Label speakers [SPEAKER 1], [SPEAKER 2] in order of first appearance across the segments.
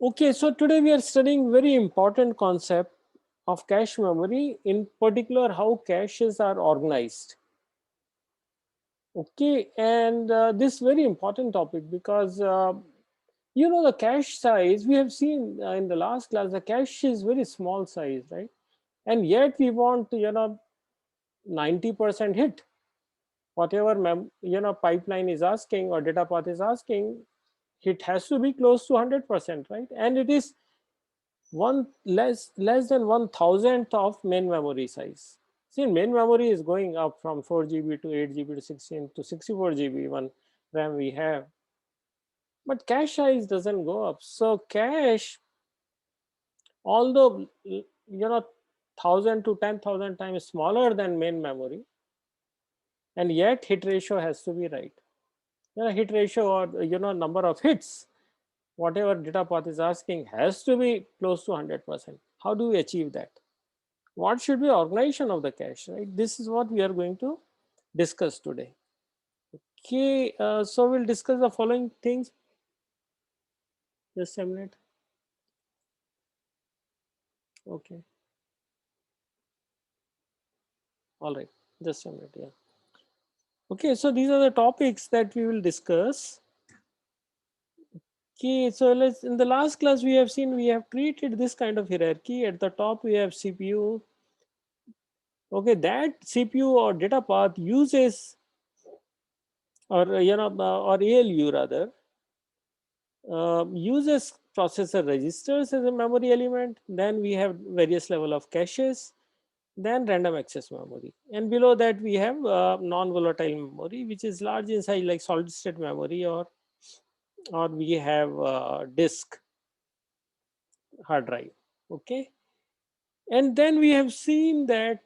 [SPEAKER 1] Okay, so today we are studying very important concept of cache memory, in particular how caches are organized. Okay, and this very important topic because the cache size we have seen in the last class. The cache is very small size, right? And yet we want 90% hit whatever pipeline is asking or data path is asking. It has to be close to 100%, right? And it is one less than 1,000th of main memory size. See, main memory is going up from 4 GB to 8 GB to 16 to 64 GB one RAM we have, but cache size doesn't go up. So cache, although 1,000 to 10,000 times smaller than main memory, and yet hit ratio has to be right. Hit ratio, or number of hits whatever data path is asking, has to be close to 100%. How do we achieve that? What should be organization of the cache, right? This is what we are going to discuss today. Okay, so we'll discuss the following things. Just a minute. Okay, all right, just a minute. Yeah. Okay, so these are the topics that we will discuss. Okay, so let's, in the last class we have seen, we have created this kind of hierarchy. At the top we have CPU. Okay, that CPU or data path uses, or or ALU rather, uses processor registers as a memory element. Then we have various level of caches, then random access memory, and below that we have non-volatile memory, which is large in size, like solid state memory, or we have disk hard drive. Okay, and then we have seen that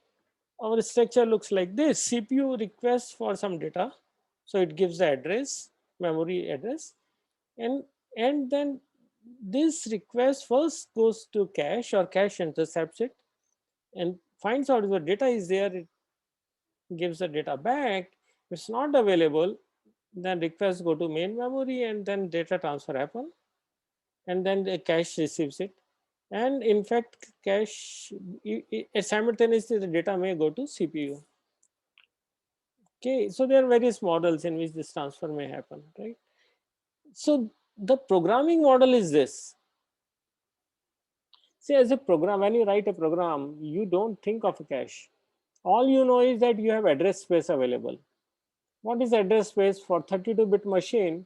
[SPEAKER 1] our structure looks like this. CPU requests for some data, so it gives the address, memory address, and then this request first goes to cache, or cache intercepts it and finds out if the data is there. It gives the data back. If it's not available, then requests go to main memory, and then data transfer happen, and then the cache receives it. And in fact, cache, simultaneously the data may go to CPU. Okay, so there are various models in which this transfer may happen, right? So the programming model is this. See, as a program, when you write a program, you don't think of a cache. All you know is that you have address space available. What is address space? For 32-bit machine,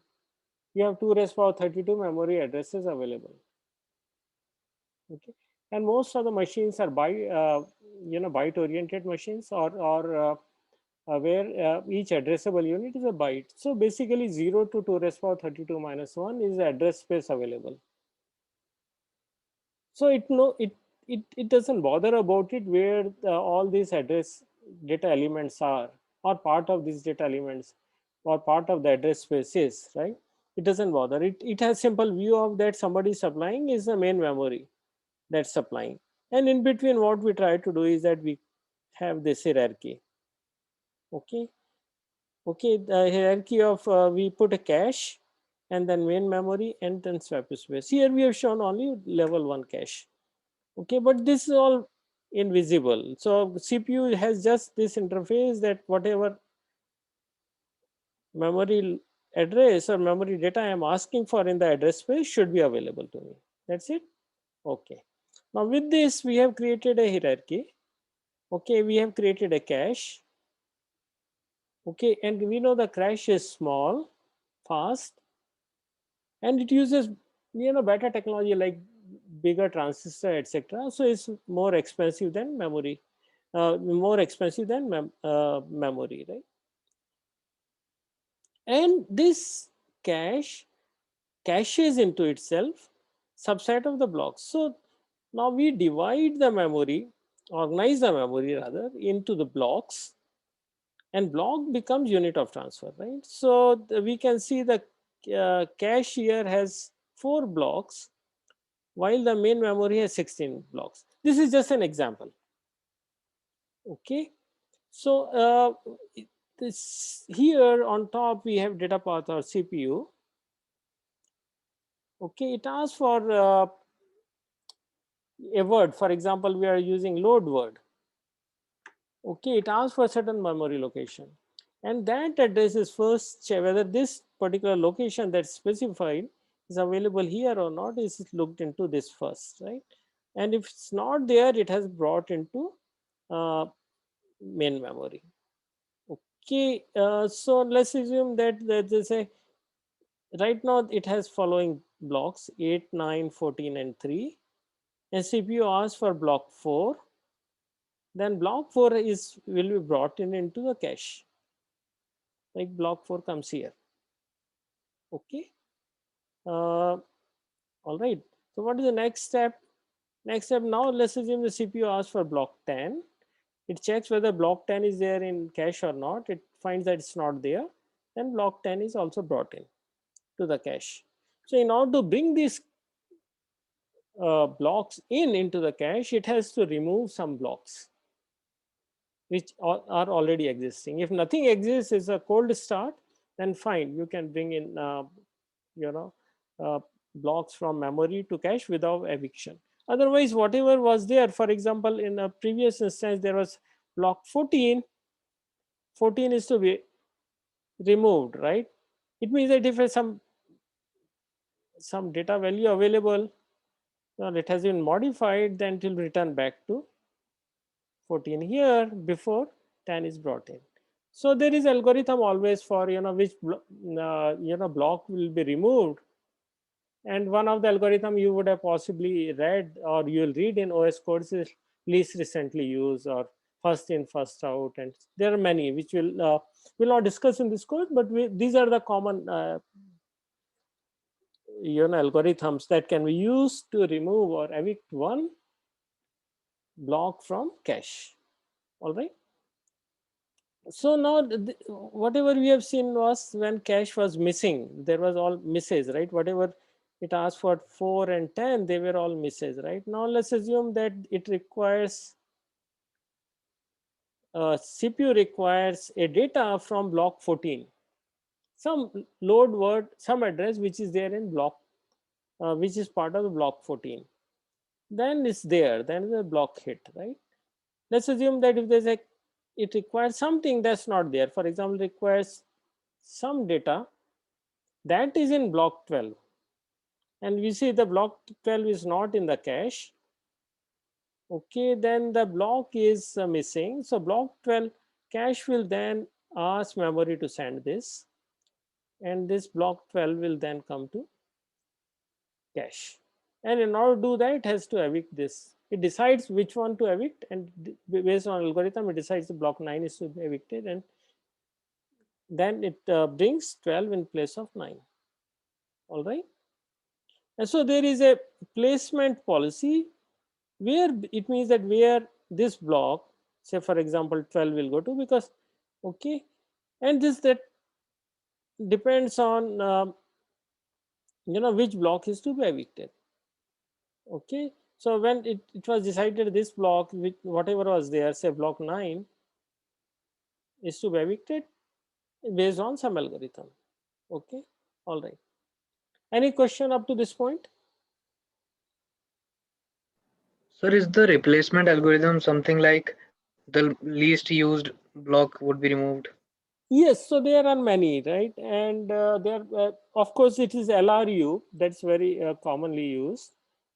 [SPEAKER 1] you have 2 raised power 32 memory addresses available. Okay, and most of the machines are byte oriented machines, or where each addressable unit is a byte. So basically 0 to 2 raised power 32 minus 1 is the address space available. So it doesn't bother about it where all these address data elements are, or part of these data elements, or part of the address space is, right? It doesn't bother. It has simple view of that somebody supplying is the main memory that's supplying. And in between, what we try to do is that we have this hierarchy. Okay. Okay, the hierarchy of we put a cache, and then main memory, and then swap space. Here we have shown only level 1 cache. Okay, but this is all invisible. So CPU has just this interface that whatever memory address or memory data I am asking for in the address space should be available to me. That's it. Okay, now with this we have created a hierarchy. Okay, we have created a cache. Okay, and we know the cache is small, fast, and it uses better technology like bigger transistor, etc. So it's more expensive than memory, memory, right? And this cache caches into itself subset of the blocks. So now we divide the memory, organize the memory rather, into the blocks, and block becomes unit of transfer, right? So we can see the cache here has 4 blocks, while the main memory has 16 blocks. This is just an example. Okay, so this here on top we have data path or CPU, Okay, it asks for a word. For example, we are using load word. Okay, it asks for a certain memory location, and that address is first check whether this particular location that's specified is available here or not, is looked into this first, right? And if it's not there, it has brought into uh, main memory. Okay, so let's assume that there's a right now it has following blocks 8, 9, 14, and 3, and CPU asks for block 4. Then block 4 is will be brought in into the cache, like block 4 comes here. Okay, all right. So what is the next step? Next step, now let's assume the CPU asks for block 10. It checks whether block 10 is there in cache or not. It finds that it's not there. Then block 10 is also brought in to the cache. So in order to bring these blocks in into the cache, it has to remove some blocks which are already existing. If nothing exists, it's a cold start, then fine, you can bring in you know uh, blocks from memory to cache without eviction. Otherwise, whatever was there, for example, in a previous instance, there was block 14. 14 is to be removed, right? It means that if there's some data value available, well, it has been modified, then it will return back to 14 here before 10 is brought in. So there is algorithm always for which block will be removed, and one of the algorithm you would have possibly read or you will read in OS codes is least recently used or first in first out, and there are many which will not discuss in this course, but these are the common algorithms that can be used to remove or evict one block from cache. All right. So now whatever we have seen was when cache was missing, there was all misses, right? Whatever it asked for 4 and 10, they were all misses, right? Now let's assume that it requires CPU requires a data from block 14, some load word, some address which is there in block, which is part of the block 14. Then it's there, then the block hit, right? Let's assume that if there's a, it requires something that's not there. For example, requires some data that is in block 12, and we see the block 12 is not in the cache. Okay, then the block is missing. So block 12 cache will then ask memory to send this, and this block 12 will then come to cache. And in order to do that, it has to evict this. It decides which one to evict, and based on algorithm, it decides the block 9 is to be evicted, and then it brings 12 in place of 9. All right. And so there is a placement policy where it means that where this block, say for example 12 will go to, because okay, and this that depends on which block is to be evicted. Okay, so when it was decided this block with whatever was there, say block 9 is to be evicted based on some algorithm. Okay, all right. Any question up to this point?
[SPEAKER 2] Sir, is the replacement algorithm something like the least used block would be removed?
[SPEAKER 1] Yes, so there are many, right? And there, of course, it is LRU that's very commonly used.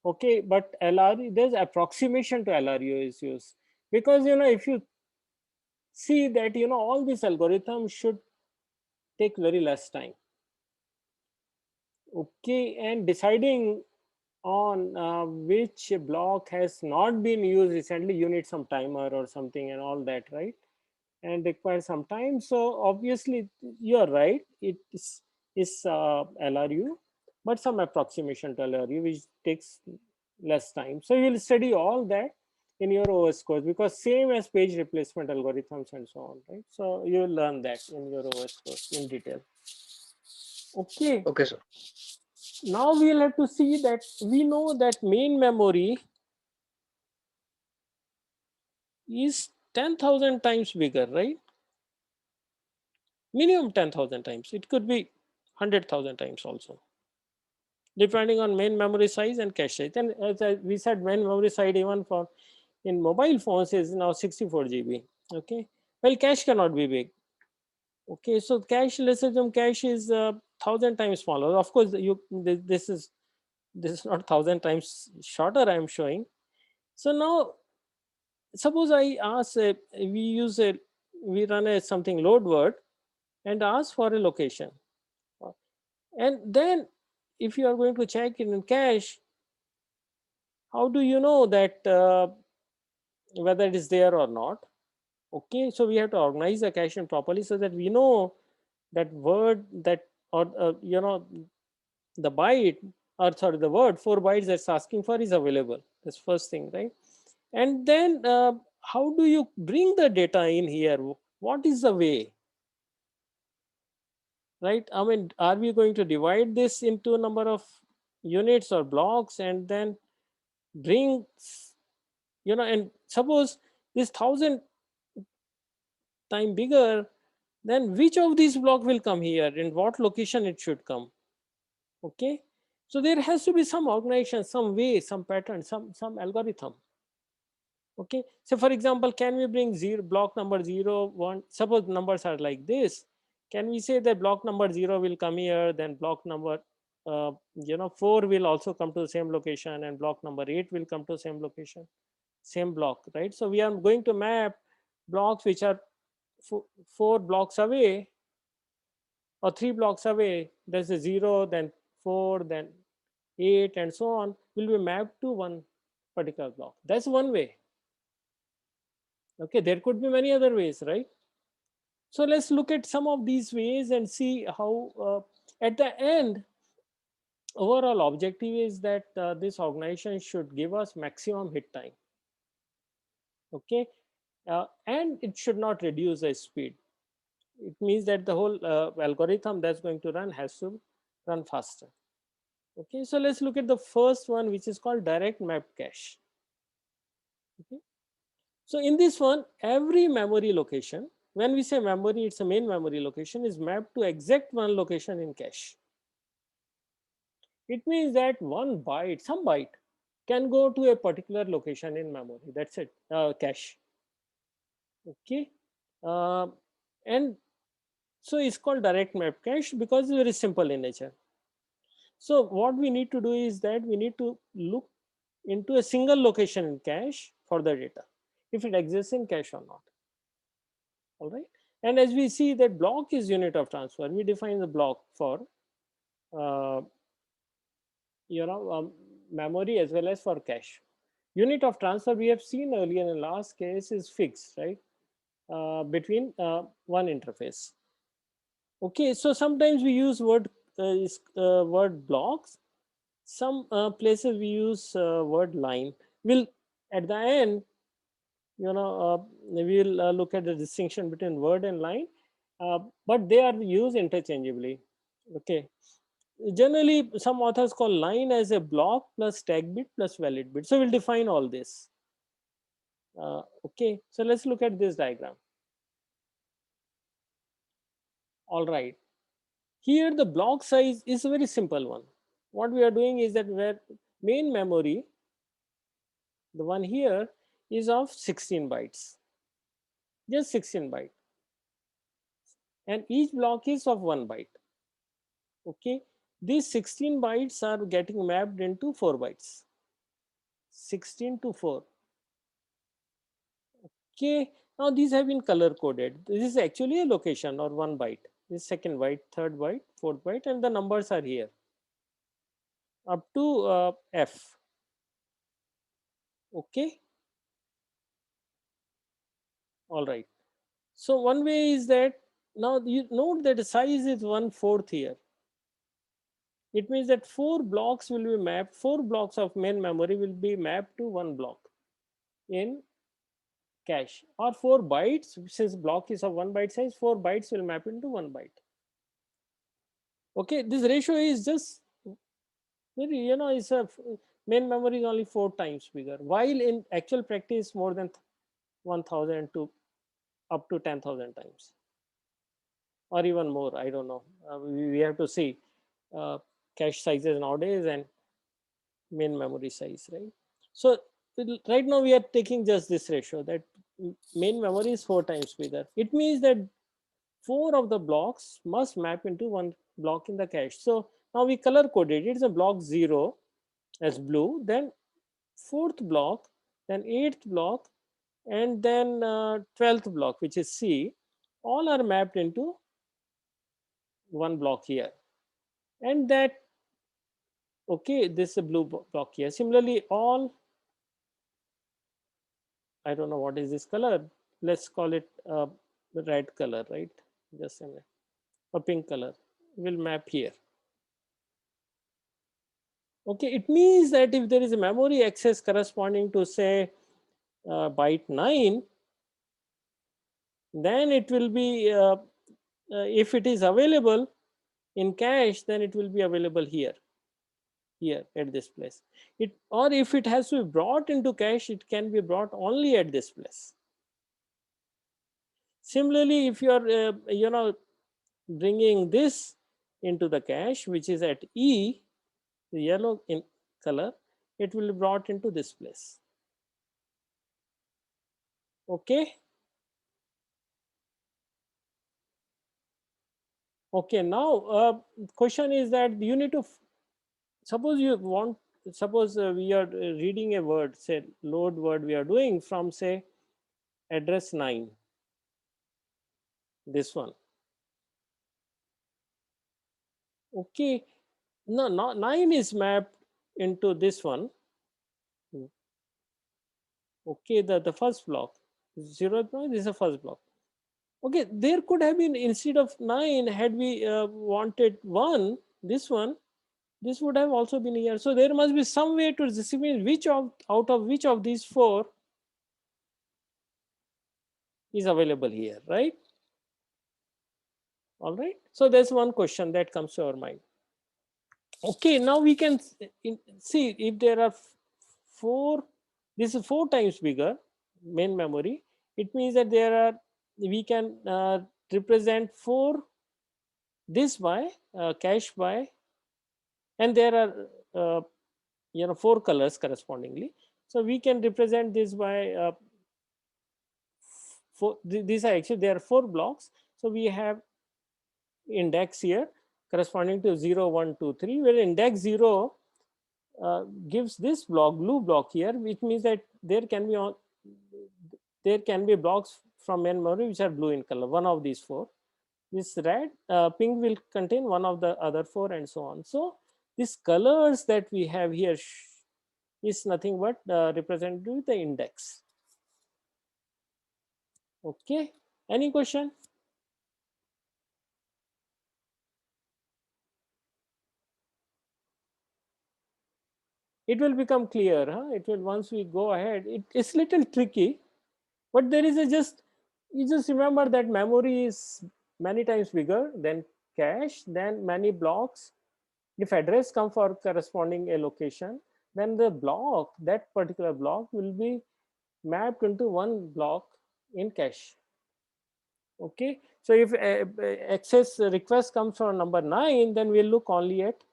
[SPEAKER 1] Okay, but LRU, there's approximation to LRU is used, because if you see that all these algorithms should take very less time. Okay, and deciding on which block has not been used recently, you need some timer or something and all that, right? And require some time. So obviously you're right, it is LRU, but some approximation to LRU which takes less time. So you'll study all that in your OS course, because same as page replacement algorithms and so on, right? So you'll learn that in your OS course in detail. Okay,
[SPEAKER 2] Okay, sir.
[SPEAKER 1] now we'll have to see that we know that main memory is 10,000 times bigger, right? Minimum 10,000 times. It could be 100,000 times also. depending on main memory size and cache size. And as we said, main memory size even for in mobile phones is now 64 GB. Okay, well, cache cannot be big. Okay, so cache, let's assume cache is 1,000 times smaller. Of course, this is not 1,000 times shorter. I am showing. So now, suppose I ask, we run a something load word and ask for a location, and then if you are going to check it in cache, how do you know that whether it is there or not? Okay, so we have to organize the caching properly so that we know that word that, or the byte, or sorry, the word 4 bytes that's asking for is available. That's first thing, right? And then how do you bring the data in here? What is the way, right? I mean, are we going to divide this into a number of units or blocks and then bring, and suppose this 1,000 time bigger, then which of these block will come here, in what location it should come? Okay, so there has to be some organization, some way, some pattern, some algorithm. Okay, so for example, can we bring zero, block number 0 1, suppose numbers are like this, can we say that block number 0 will come here, then block number 4 will also come to the same location, and block number 8 will come to the same location, same block, right? So we are going to map blocks which are 4 blocks away or 3 blocks away. There's a 0, then 4, then 8, and so on, will be mapped to one particular block. That's one way. Okay, there could be many other ways, right? So let's look at some of these ways and see how at the end, overall objective is that this organization should give us maximum hit time. Okay, and it should not reduce the speed. It means that the whole algorithm that's going to run has to run faster. Okay, so let's look at the first one, which is called direct map cache. Okay, so in this one, every memory location, when we say memory, it's a main memory location, is mapped to exact one location in cache. It means that one byte, some byte, can go to a particular location in memory. That's it, cache. Okay, uh, and so it's called direct map cache because it's very simple in nature. So what we need to do is that we need to look into a single location in cache for the data, if it exists in cache or not. All right. And as we see that block is unit of transfer, we define the block for uh, memory as well as for cache. Unit of transfer we have seen earlier in the last case is fixed, right? Between one interface. Okay, so sometimes we use word blocks. Some places we use word line. We'll at the end, we'll look at the distinction between word and line, but they are used interchangeably. Okay, generally some authors call line as a block plus tag bit plus valid bit. So we'll define all this. Okay, so let's look at this diagram. All right, here the block size is a very simple one. What we are doing is that where main memory, the one here, is of 16 bytes, just 16 byte, and each block is of 1 byte. Okay, these 16 bytes are getting mapped into 4 bytes, 16 to 4. Okay, now these have been color coded. This is actually a location or 1 byte. This second byte, third byte, fourth byte, and the numbers are here up to F. Okay, all right. So one way is that now you note that the size is 1/4 here. It means that 4 blocks will be mapped, 4 blocks of main memory will be mapped to 1 block in cache, or 4 bytes, since block is of 1 byte size, 4 bytes will map into 1 byte. Okay, this ratio is just very, it's a main memory is only 4 times bigger, while in actual practice more than 1,000 to up to 10,000 times, or even more. I don't know. We have to see. cache sizes nowadays and main memory size, right? So right now we are taking just this ratio that main memory is 4 times bigger. It means that 4 of the blocks must map into one block in the cache. So now we color coded it. It's a block 0 as blue, then 4th block, then 8th block, and then 12th block, which is C. All are mapped into one block here. And that, okay, this is a blue block here. Similarly, all, I don't know what is this color. Let's call it the red color, right? Just a minute. A pink color will map here. Okay, it means that if there is a memory access corresponding to say byte 9, then it will be, if it is available in cache, then it will be available here at this place. It, or if it has to be brought into cache, it can be brought only at this place. Similarly, if you are bringing this into the cache, which is at E, the yellow in color, it will be brought into this place. Okay. Okay, now question is that you need to suppose you want, suppose we are reading a word, say load word we are doing from say address 9, this one. Okay, no, 9 is mapped into this one. Okay, the first block, 0th block, this is the first block. Okay, there could have been, instead of 9, had we wanted 1, this one, this would have also been here. So there must be some way to distinguish which of, out of which of these 4 is available here, right? All right. So there's one question that comes to our mind. Okay, now we can see if there are 4, this is 4 times bigger main memory. It means that there are, we can represent 4 this by cache by, and there are 4 colors correspondingly. So we can represent this by these are actually, there are 4 blocks. So we have index here corresponding to 0, 1, 2, 3, where index 0 gives this block, blue block here, which means that there can be blocks from main memory which are blue in color, one of these 4. This red, pink will contain one of the other 4, and so on. So these colors that we have here is nothing but represented with the index. Okay, any question? It will become clear, huh? It will, once we go ahead. It's little tricky, but there is a just, you just remember that memory is many times bigger than cache, then many blocks. If address come for corresponding a location, then the block, that particular block will be mapped into one block in cache. Okay, so if access request comes from number 9, then we'll look only at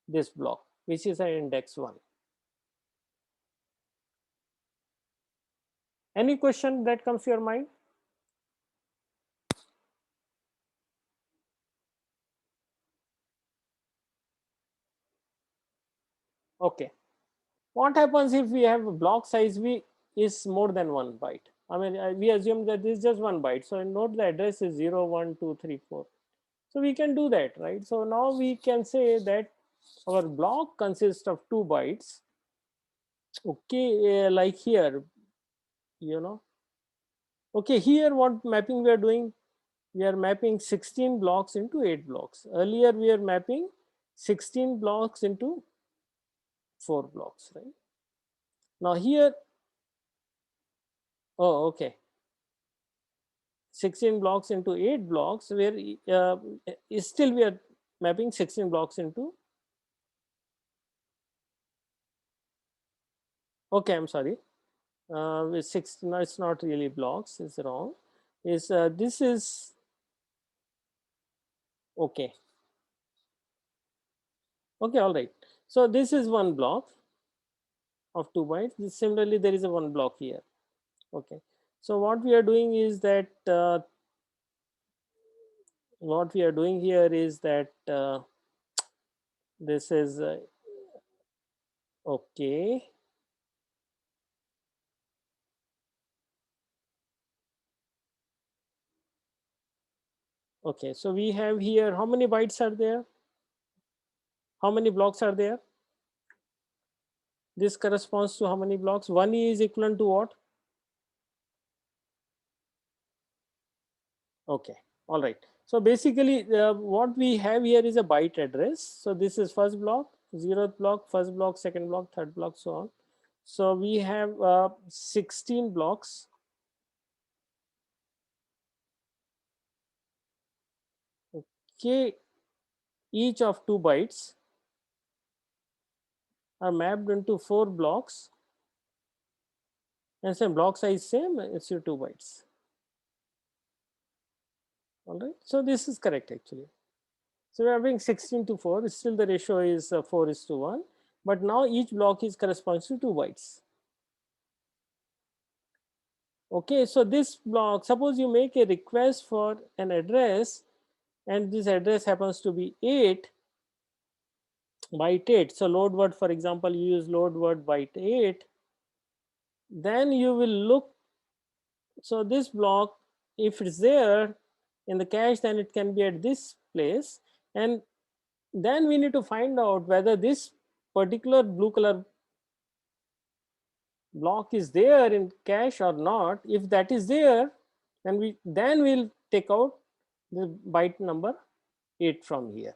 [SPEAKER 1] this block, which is an index 1. Any question that comes to your mind? Okay, what happens if we have a block size is more than 1 byte? I mean, we assume that this is just 1 byte. So note the address is 0, 1, 2, 3, 4. So we can do that, right? So now we can say that our block consists of 2 bytes. Okay, like here, Okay, here what mapping we are doing? We are mapping 16 blocks into 8 blocks. Earlier we are mapping 16 blocks into 4 blocks, right? Now here, oh, okay. 16 blocks into 8 blocks, where still we are mapping 16 blocks into, okay, I'm sorry, with 6, no, it's not really blocks, it's wrong, is this is, okay, Okay, all right. So this is one block of 2 bytes. Similarly, there is a one block here. Okay. So what we are doing is that what we are doing here is that this is okay. Okay, so we have here, how many bytes are there? How many blocks are there? This corresponds to how many blocks? 1 is equivalent to what? Okay, all right. So basically what we have here is a byte address. So this is first block, 0th block, first block, second block, third block, so on. So we have 16 blocks. Okay, each of 2 bytes are mapped into 4 blocks, and same block size same, it's your 2 bytes. All right, so this is correct actually. So we are having 16 to 4, still the ratio is 4 is to 1, but now each block is corresponds to 2 bytes. Okay, so this block, suppose you make a request for an address and this address happens to be 8 byte 8. So load word, for example, you use load word byte 8, then you will look. So this block, if it's there in the cache, then it can be at this place, and then we need to find out whether this particular blue color block is there in cache or not. If that is there, then we'll take out the byte number 8 from here.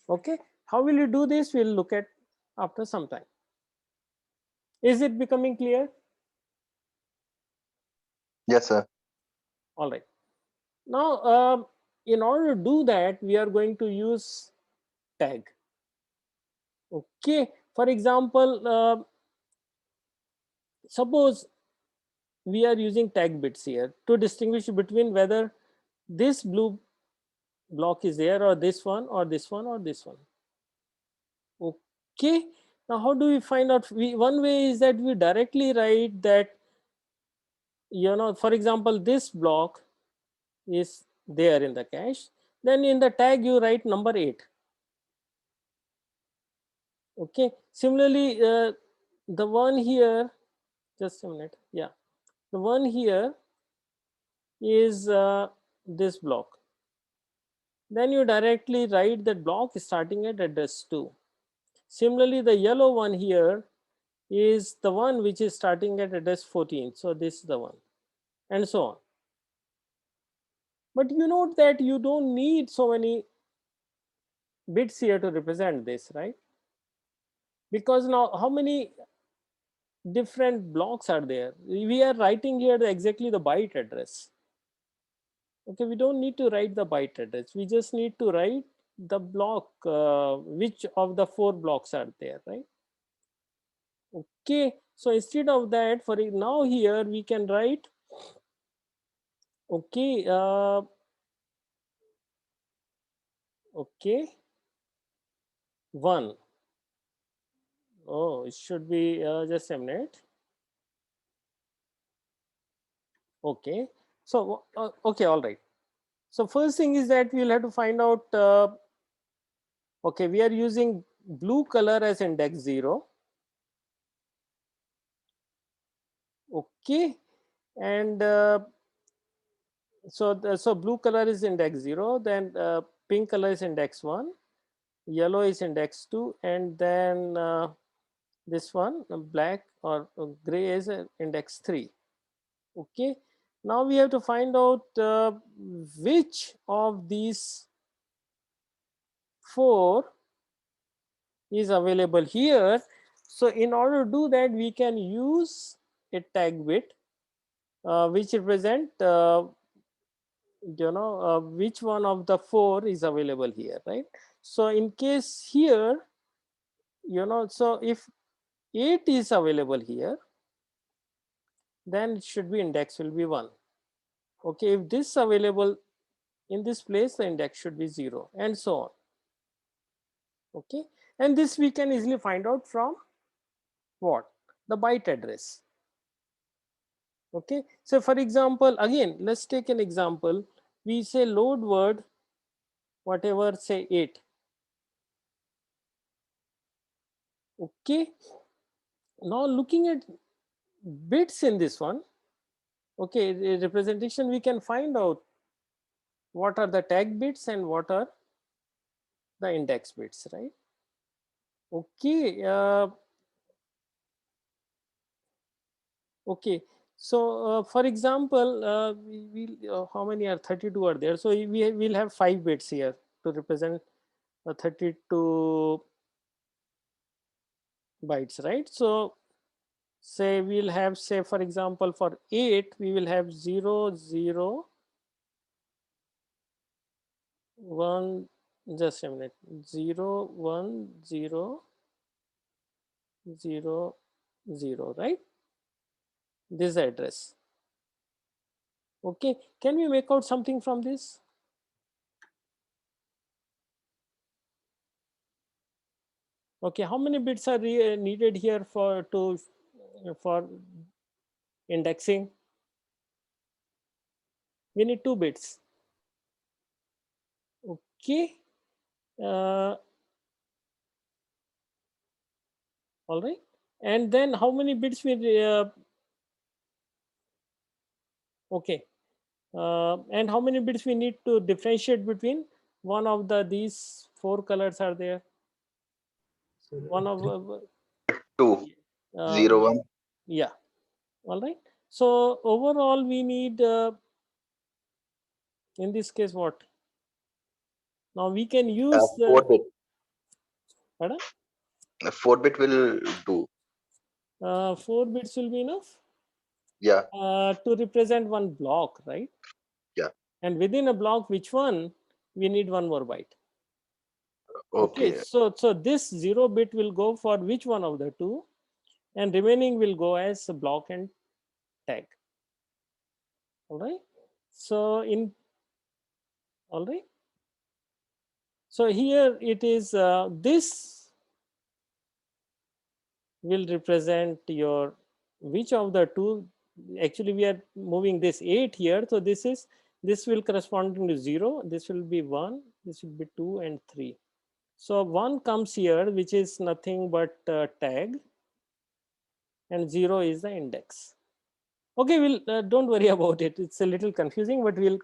[SPEAKER 1] Okay, how will you do this? We'll look at after some time. Is it becoming clear?
[SPEAKER 3] Yes, sir.
[SPEAKER 1] All right. Now, in order to do that, we are going to use tag. Okay. For example, suppose we are using tag bits here to distinguish between whether this blue block is there or this one or this one or this one. Okay. Now, how do we find out? One way is that we directly write that, for example, this block is there in the cache. Then in the tag, you write number 8. Okay. Similarly, the one here, just a minute. Yeah. The one here is this block. Then you directly write that block starting at address 2. Similarly, the yellow one here is the one which is starting at address 14. So this is the one, and so on. But you note that you don't need so many bits here to represent this, right? Because now how many different blocks are there? We are writing here exactly the byte address. Okay, we don't need to write the byte address. We just need to write the block, which of the 4 blocks are there, right? Okay, so instead of that, for now here we can write, okay, okay, 1. Oh, it should be just a minute. Okay, so okay, all right. So first thing is that we'll have to find out, okay, we are using blue color as index 0. Okay, and so blue color is index 0, then pink color is index 1, yellow is index 2, and then this one, black or gray, is index 3. Okay, now we have to find out which of these 4 is available here. So in order to do that, we can use a tag bit which represent which one of the 4 is available here, right? So in case here, so if 8 is available here, then it should be index will be 1. Okay, if this is available in this place, the index should be 0, and so on. Okay, and this we can easily find out from what? The byte address. Okay, so for example, again, let's take an example. We say load word, whatever, say 8. Okay, now looking at bits in this one, okay, the representation, we can find out what are the tag bits and what are the index bits, right? Okay, okay. So for example, how many are 32 are there? So we will have 5 bits here to represent 32 bytes, right? So say we'll have, say for example, for 8 we will have 0 0 1, just a minute, 0 1 0 0 0, right? This address. Okay, can we make out something from this? Okay, how many bits are needed here for indexing? We need 2 bits. Okay, uh, all right. And then how many bits we okay, and how many bits we need to differentiate between one of these 4 colors are there? One of
[SPEAKER 3] 2,
[SPEAKER 1] uh,
[SPEAKER 3] 0, 1.
[SPEAKER 1] yeah, all right. So overall we need in this case what? Now we can use
[SPEAKER 3] 4 bit.
[SPEAKER 1] pardon?
[SPEAKER 3] 4 bit will do.
[SPEAKER 1] 4 bits will be enough
[SPEAKER 3] Yeah,
[SPEAKER 1] to represent one block, right?
[SPEAKER 3] yeah.
[SPEAKER 1] And within a block, which one? We need one more byte. Okay,
[SPEAKER 3] Okay.
[SPEAKER 1] so this 0 bit will go for which one of the two, and remaining will go as a block and tag. All right. So in all right. So here it is. This will represent your which of the two. Actually, we are moving this 8 here. So this will correspond to 0. This will be 1. This will be 2 and 3. So 1 comes here, which is nothing but tag, and 0 is the index. Okay, we'll don't worry about it. It's a little confusing, but we'll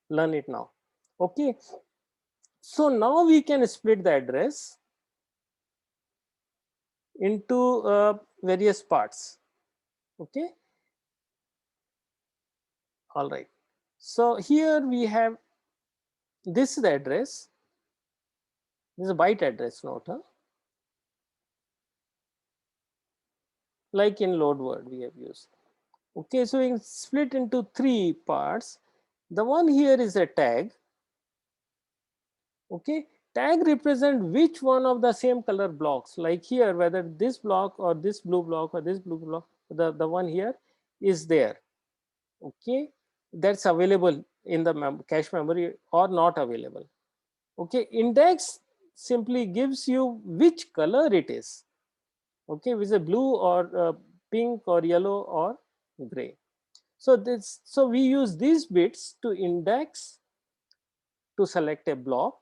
[SPEAKER 1] learn it now. Okay, so now we can split the address into various parts. Okay, all right. So here we have, this is the address. This is a byte address, note, huh? Like in load word we have used. Okay, so we can split into 3 parts. The one here is a tag. Okay, tag represent which one of the same color blocks, like here, whether this block or this blue block or this blue block, the one here is there. Okay, that's available in the cache memory or not available. Okay, index simply gives you which color it is. Okay, with a blue or pink or yellow or gray. So we use these bits to index, to select a block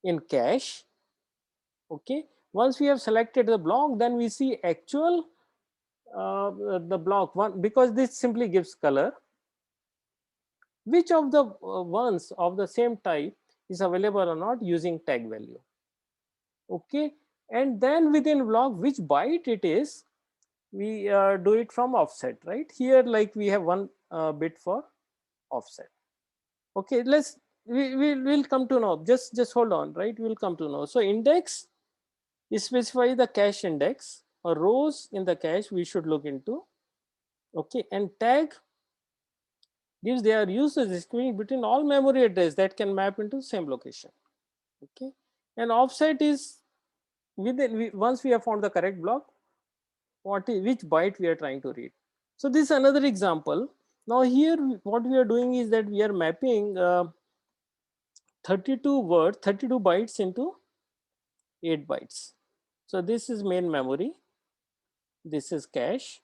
[SPEAKER 1] in cache. Okay, once we have selected the block, then we see actual the block one, because this simply gives color, which of the ones of the same type is available or not using tag value. Okay, and then within block which byte it is, we do it from offset, right? Here like we have one bit for offset. Okay, we'll come to know, just hold on, right? We'll come to know. So index specify the cache index or rows in the cache we should look into. Okay, and tag gives their users distinguishing between all memory address that can map into same location. Okay, and offset is within, once we have found the correct block, which byte we are trying to read. So this is another example. Now here what we are doing is that we are mapping 32 words, 32 bytes into 8 bytes. So this is main memory, this is cache.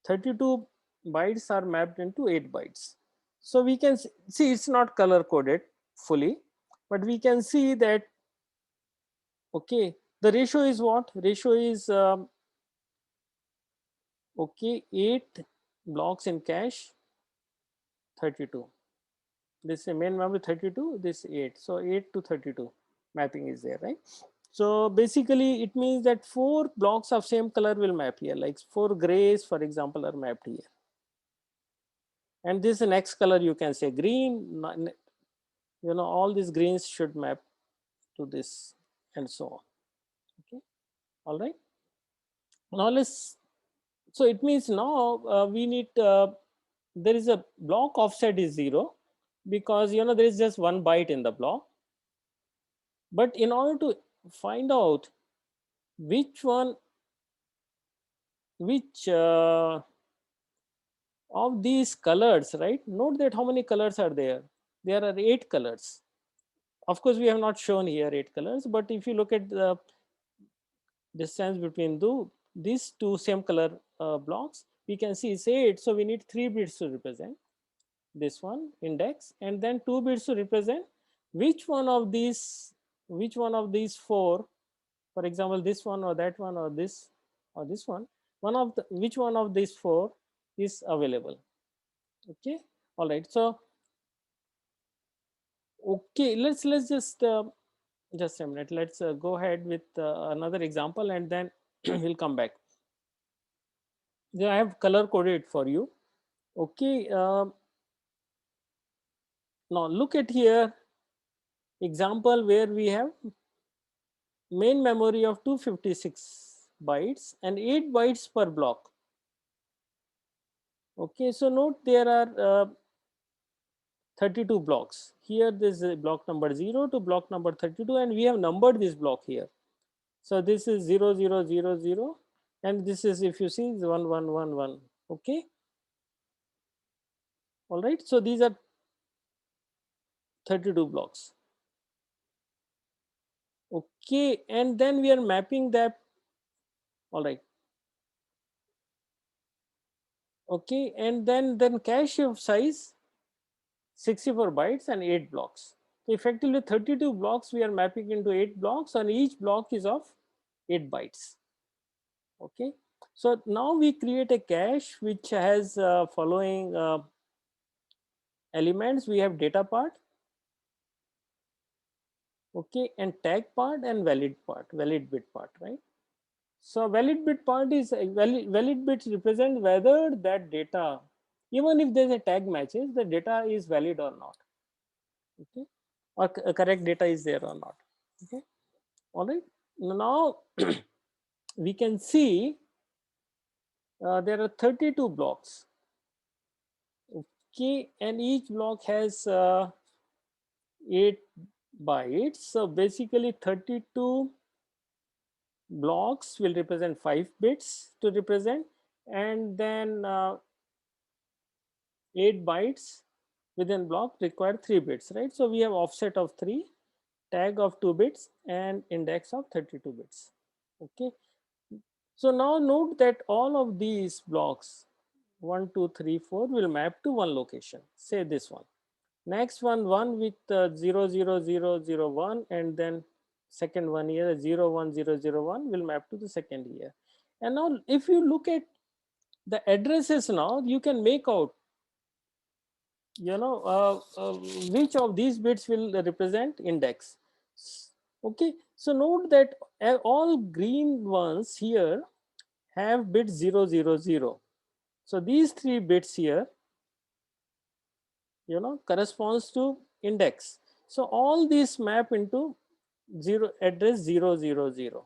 [SPEAKER 1] 32 bytes are mapped into 8 bytes. So we can see it's not color coded fully, but we can see that, okay, the ratio is what? Ratio is, okay, 8 blocks in cache, 32. This is main memory 32, this 8. So 8 to 32 mapping is there, right? So basically it means that 4 blocks of same color will map here, like 4 grays, for example, are mapped here. And this next color you can say green, you know, all these greens should map to this and so on. Okay, all right. Now let's, so it means now we need, there is a block offset is 0 because, you know, there is just 1 byte in the block. But in order to find out which one, which of these colors, right? Note that how many colors are there. There are 8 colors. Of course, we have not shown here 8 colors, but if you look at the distance between these two same color blocks, we can see it's 8. So we need 3 bits to represent this one index, and then 2 bits to represent which one of these 4, for example, this one or that one or this one of the, which one of these 4 is available. Okay, all right. So okay, let's just a minute. Let's go ahead with another example, and then we'll come back. Yeah, I have color coded for you. Okay, now look at here example where we have main memory of 256 bytes and 8 bytes per block. Okay, so note there are 32 blocks. Here this is block number 0 to block number 32, and we have numbered this block here. So this is 0 0 0 0, and this is, if you see, is 1 1 1 1. Okay, all right. So these are 32 blocks. Okay, and then we are mapping that. All right. Okay, and then cache of size 64 bytes and 8 blocks. So effectively 32 blocks we are mapping into 8 blocks, and each block is of 8 bytes. Okay, so now we create a cache which has following elements. We have data part, okay, and tag part and valid bit part, right? So valid bit part is valid bits represent whether that data, even if there's a tag matches, the data is valid or not. Okay, or correct data is there or not. Okay, all right. Now we can see there are 32 blocks. Okay, and each block has 8 bytes. So basically 32 blocks will represent 5 bits to represent, and then 8 bytes within block require 3 bits, right? So we have offset of 3, tag of 2 bits, and index of 32 bits. Okay, so now note that all of these blocks 1 2 3 4 will map to one location, say this one. Next one with 0 0 0 0 1, and then second one here 0 1 0 0 1 will map to the second here. And now if you look at the addresses, now you can make out, you know, which of these bits will represent index. Okay, so note that all green ones here have bit 0 0 0. So these 3 bits here, you know, corresponds to index. So all these map into address 0 0 0,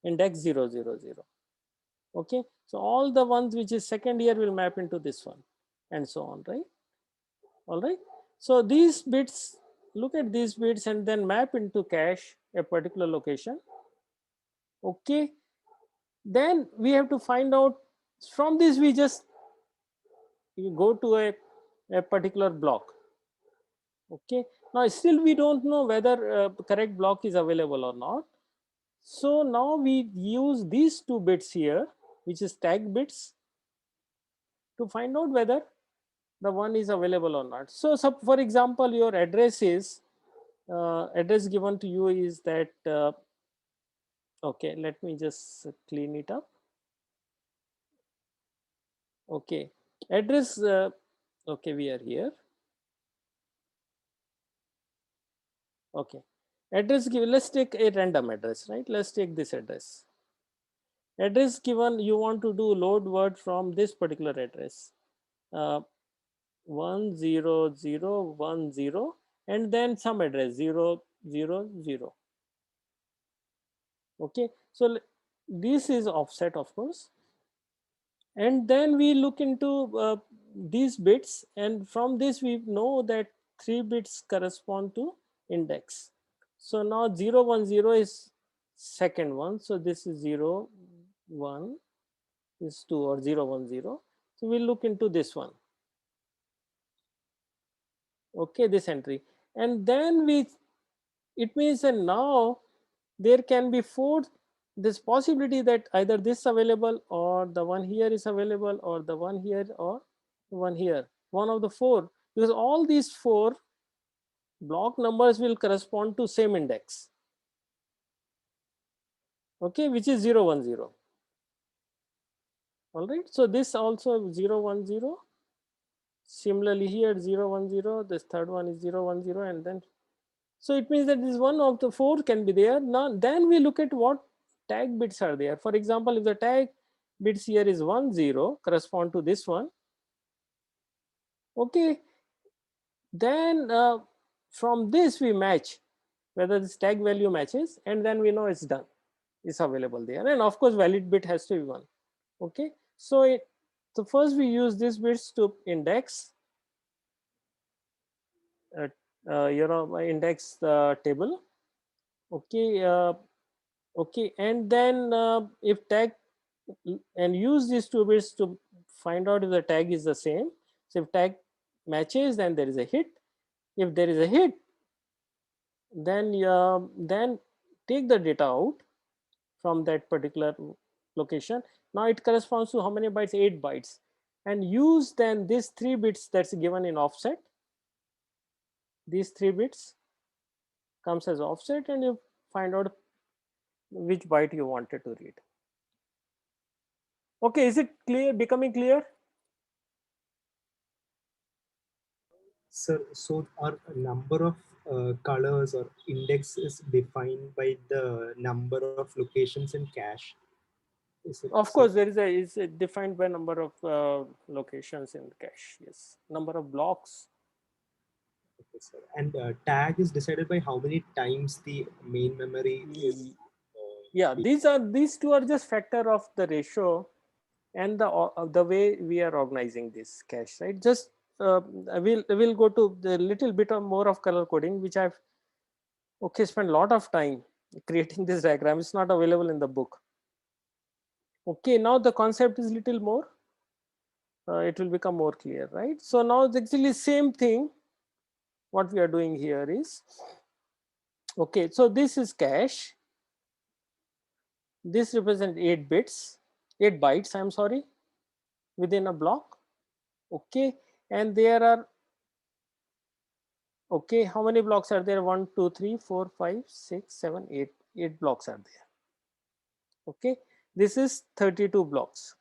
[SPEAKER 1] index 0 0 0. Okay, so all the ones which is second here will map into this one, and so on, right? All right, so these bits, look at these bits and then map into cache a particular location. Okay, then we have to find out from this, we just go to a particular block. Okay, now still we don't know whether correct block is available or not. So now we use these two bits here, which is tag bits, to find out whether the one is available or not. So for example, your address is address given to you is that okay, let me just clean it up. Okay, address okay, we are here. Okay, address given, let's take a random address, right? Let's take this address. Address given, you want to do load word from this particular address, 10010, and then some address 000. Okay, so this is offset, of course, and then we look into these bits, and from this we know that 3 bits correspond to index. So now 010 is second one, so this is 01 is 2 or 010. So we'll look into this one. Okay, this entry, and then it means that now there can be 4, this possibility that either this available or the one here is available or the one here or the one here, one of the 4, because all these 4 block numbers will correspond to same index, okay, which is 010. All right, so this also 010. Similarly here 010, this third one is 010, and then so it means that this one of the 4 can be there. Now then we look at what tag bits are there. For example, if the tag bits here is 10 correspond to this one, okay, then from this we match whether this tag value matches, and then we know it's done, it's available there, and of course valid bit has to be 1. Okay, so so first we use these bits to index index the table. Okay, okay, and then if tag, and use these 2 bits to find out if the tag is the same. So if tag matches, then there is a hit. If there is a hit, then take the data out from that particular location. Now it corresponds to how many bytes? 8 bytes, and use then these 3 bits that's given in offset. These 3 bits comes as offset, and you find out which byte you wanted to read. Okay, is it clear, becoming clear?
[SPEAKER 4] Sir, so our number of colors or index is defined by the number of locations in cache. Is it,
[SPEAKER 1] Of
[SPEAKER 4] sir?
[SPEAKER 1] course, there is a defined by number of locations in cache. Yes, number of blocks.
[SPEAKER 4] Okay, sir. And tag is decided by how many times the main memory is.
[SPEAKER 1] Yeah, these two are just factor of the ratio and the way we are organizing this cache, right? Just we'll go to the little bit of more of color coding, which I've spent a lot of time creating this diagram. It's not available in the book. Okay, now the concept is little more. It will become more clear, right? So now it's actually same thing. What we are doing here is, okay, so this is cache. This represents 8 bits, 8 bytes, I'm sorry, within a block. Okay, and there are, okay, how many blocks are there? 1, 2, 3, 4, 5, 6, 7, 8. 8 blocks are there. Okay, this is 32 blocks.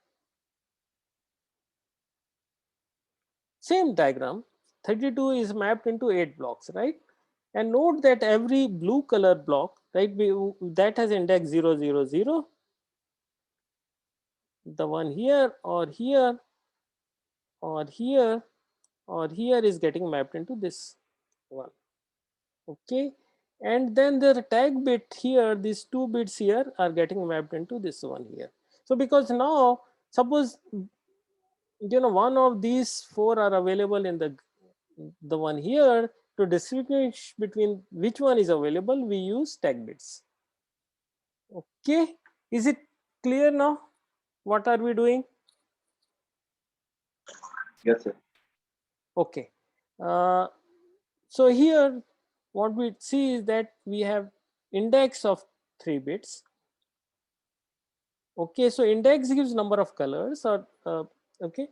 [SPEAKER 1] Same diagram, 32 is mapped into 8 blocks, right? And note that every blue color block, right, that has index 000, the one here or here or here or here is getting mapped into this one. Okay, and then the tag bit here, these 2 bits here are getting mapped into this one here. So because now suppose one of these 4 are available in the one here, to distinguish between which one is available, we use tag bits. Okay, is it clear now? What are we doing?
[SPEAKER 3] Yes, sir.
[SPEAKER 1] Okay, so here what we see is that we have index of 3 bits, Okay, so index gives number of colors, or okay,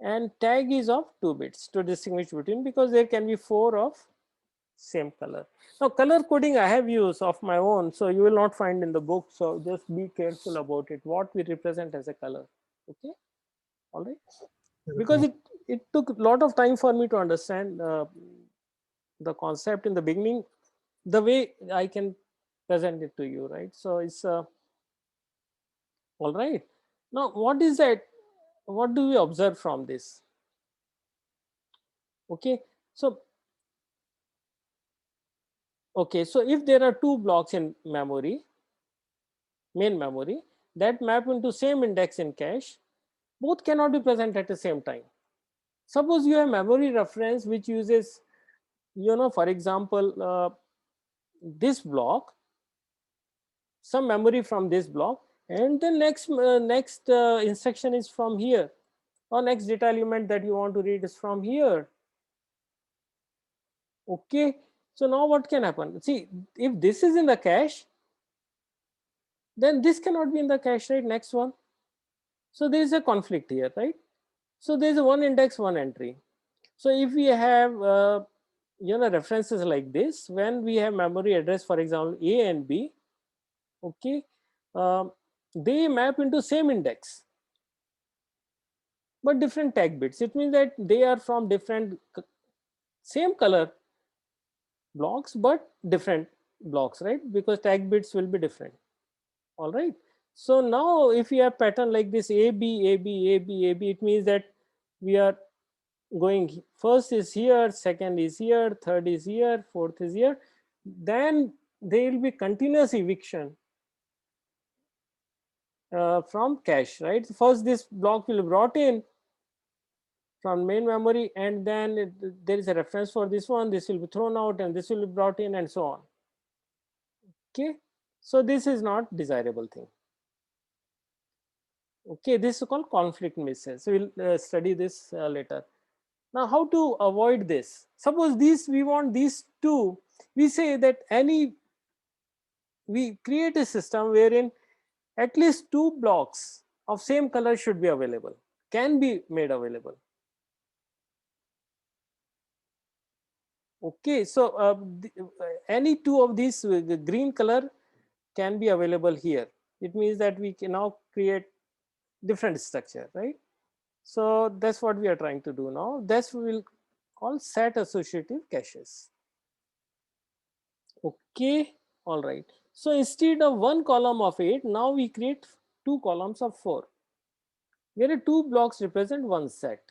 [SPEAKER 1] and tag is of 2 bits to distinguish between, because there can be 4 of same color. Now color coding I have used of my own, so you will not find in the book, so just be careful about it, what we represent as a color. Okay, all right, because it took a lot of time for me to understand the concept in the beginning, the way I can present it to you, right? So it's all right. Now what is that, what do we observe from this? Okay, so okay, so if there are 2 blocks in memory, main memory, that map into same index in cache, both cannot be present at the same time. Suppose you have memory reference which uses, for example, this block, some memory from this block, and the next instruction is from here, or next data element that you want to read is from here. Okay, so now what can happen? See, if this is in the cache, then this cannot be in the cache, right? Next one. So there is a conflict here, right? So there is a one index, one entry. So if we have references like this, when we have memory address, for example, A and B, okay, they map into same index but different tag bits. It means that they are from different, same color blocks but different blocks, right? Because tag bits will be different. All right, so now if we have pattern like this, A B A B A B A B, it means that we are going, first is here, second is here, third is here, fourth is here, then there will be continuous eviction from cache, right? First this block will be brought in from main memory, and then there is a reference for this one, this will be thrown out, and this will be brought in, and so on. Okay, so this is not desirable thing. Okay, this is called conflict misses. So we'll study this later. Now how to avoid this? Suppose these, we want these two, we say that we create a system wherein at least 2 blocks of same color should be available, can be made available. Okay, so any 2 of these green color can be available here. It means that we can now create different structure, right? So that's what we are trying to do now. That's we will call set associative caches. Okay, all right. So instead of 1 column of 8, now we create 2 columns of 4, where 2 blocks represent 1 set.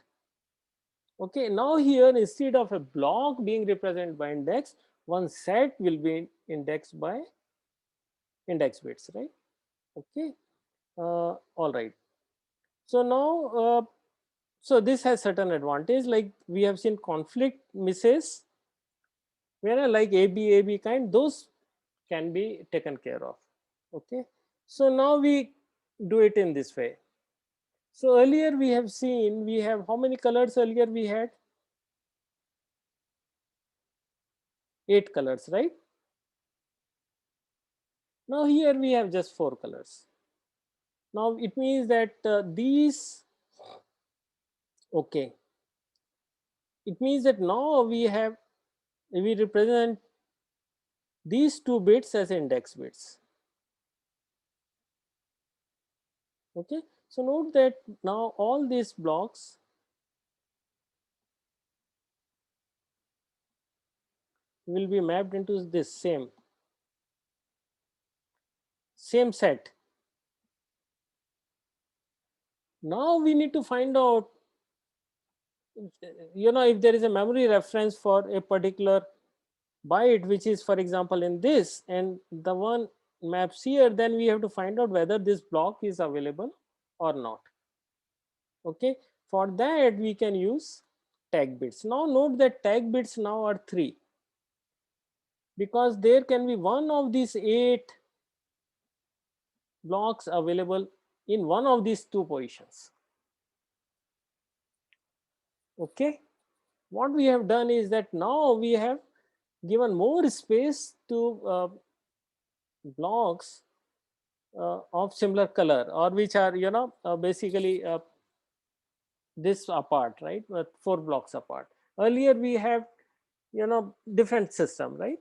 [SPEAKER 1] Okay, now here instead of a block being represented by index, 1 set will be indexed by index bits, right? Okay, all right. So now, so this has certain advantage, like we have seen conflict misses, where like AB kind, those can be taken care of. Okay, so now we do it in this way. So earlier we have seen, we have how many colors earlier we had? 8 colors, right? Now here we have just 4 colors. Now it means that these, okay, it means that now we represent these 2 bits as index bits. Okay, so note that now all these blocks will be mapped into this same set. Now we need to find out, if there is a memory reference for a particular byte, which is for example in this, and the one maps here, then we have to find out whether this block is available or not. Okay, for that we can use tag bits. Now note that tag bits now are 3, because there can be one of these 8 blocks available in one of these 2 positions. Okay, what we have done is that now we have given more space to blocks of similar color, or which are, you know, basically this apart, right? 4 blocks apart. Earlier we have, you know, different system, right?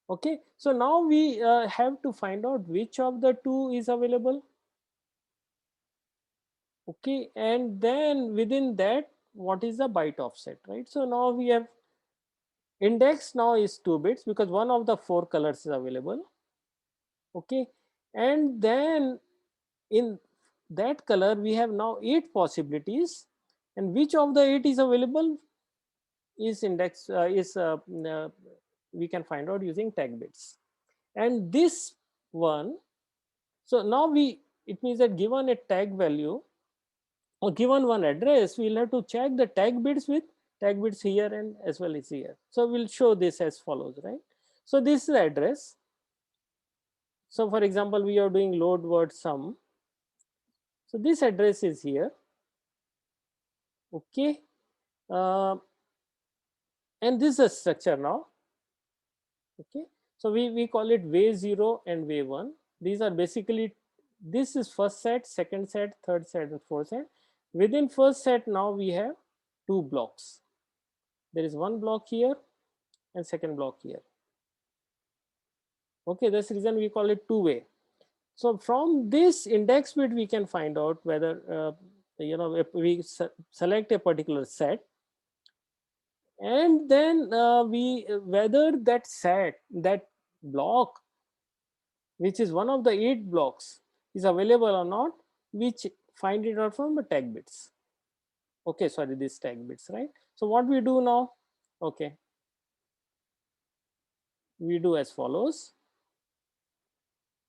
[SPEAKER 1] Okay, so now we have to find out which of the two is available. Okay, and then within that, what is the byte offset, right? So now we have index now is 2 bits because one of the 4 colors is available. Okay, and then in that color we have now 8 possibilities, and which of the 8 is available is index we can find out using tag bits. And this one, so now we, it means that given a tag value or given one address, we'll have to check the tag bits with tag bits here and as well as here. So we'll show this as follows, right? So this is the address. So for example, we are doing load word sum. So this address is here. Okay. And this is a structure now. Okay. So we call it way 0 and way 1. These are basically, this is first set, second set, third set, and fourth set. Within first set now we have 2 blocks. There is one block here and second block here. Okay, that's the reason we call it two-way. So from this index bit we can find out whether you know, if we select a particular set, and then we whether that set, that block, which is one of the 8 blocks, is available or not, which find it out from the tag bits. Okay, sorry, these tag bits, right? So what we do now, okay, we do as follows.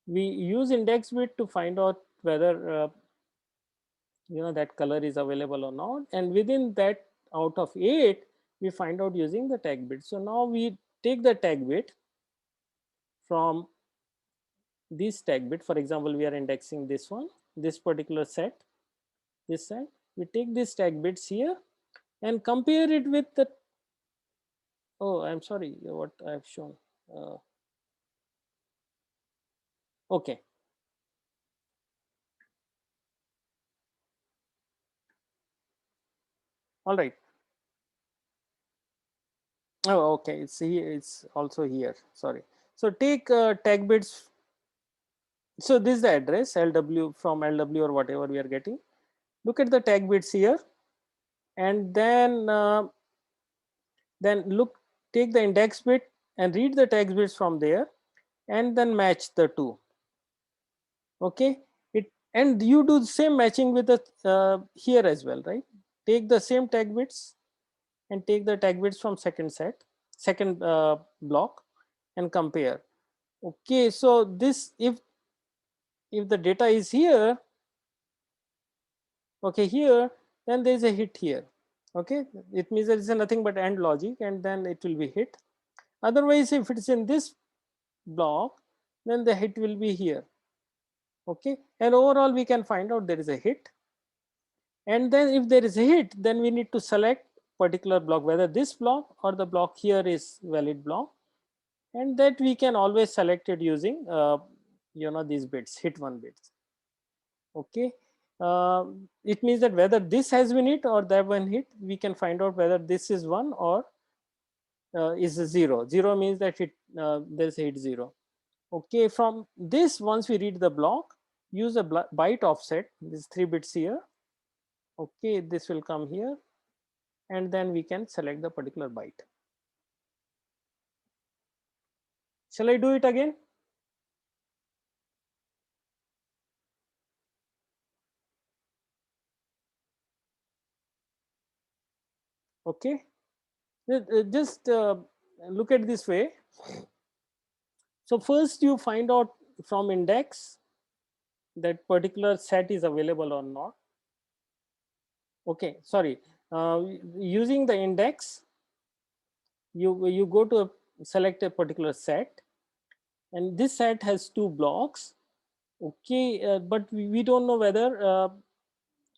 [SPEAKER 1] We use index bit to find out whether you know, that color is available or not, and within that, out of 8 we find out using the tag bit. So now we take the tag bit from this tag bit. For example, we are indexing this one, this particular set, this set. We take this tag bits here and compare it with the, oh, I'm sorry, what I've shown. Okay. All right. Oh, okay. It's here. It's also here. Sorry. So take tag bits. So this is the address LW from LW or whatever we are getting. Look at the tag bits here, and then look, take the index bit and read the tag bits from there, and then match the two. Okay. It, and you do the same matching with the here as well, right? Take the same tag bits and take the tag bits from second set, second block, and compare. Okay, so this, if the data is here, okay, here, then there is a hit here. Okay, it means there is nothing but AND logic, and then it will be hit. Otherwise, if it's in this block, then the hit will be here. Okay, and overall we can find out there is a hit. And then if there is a hit, then we need to select particular block, whether this block or the block here is valid block, and that we can always select it using you know, these bits, hit one bits. Okay, it means that whether this has been hit or that one hit, we can find out whether this is 1 or is a 0. 0 means that it there is a hit 0. Okay, from this, once we read the block, use a byte offset, these 3 bits here. Okay, this will come here, and then we can select the particular byte. Shall I do it again? Okay, just look at this way. So first you find out from index that particular set is available or not. Okay, sorry, using the index, you go to select a particular set, and this set has 2 blocks. Okay, but we don't know whether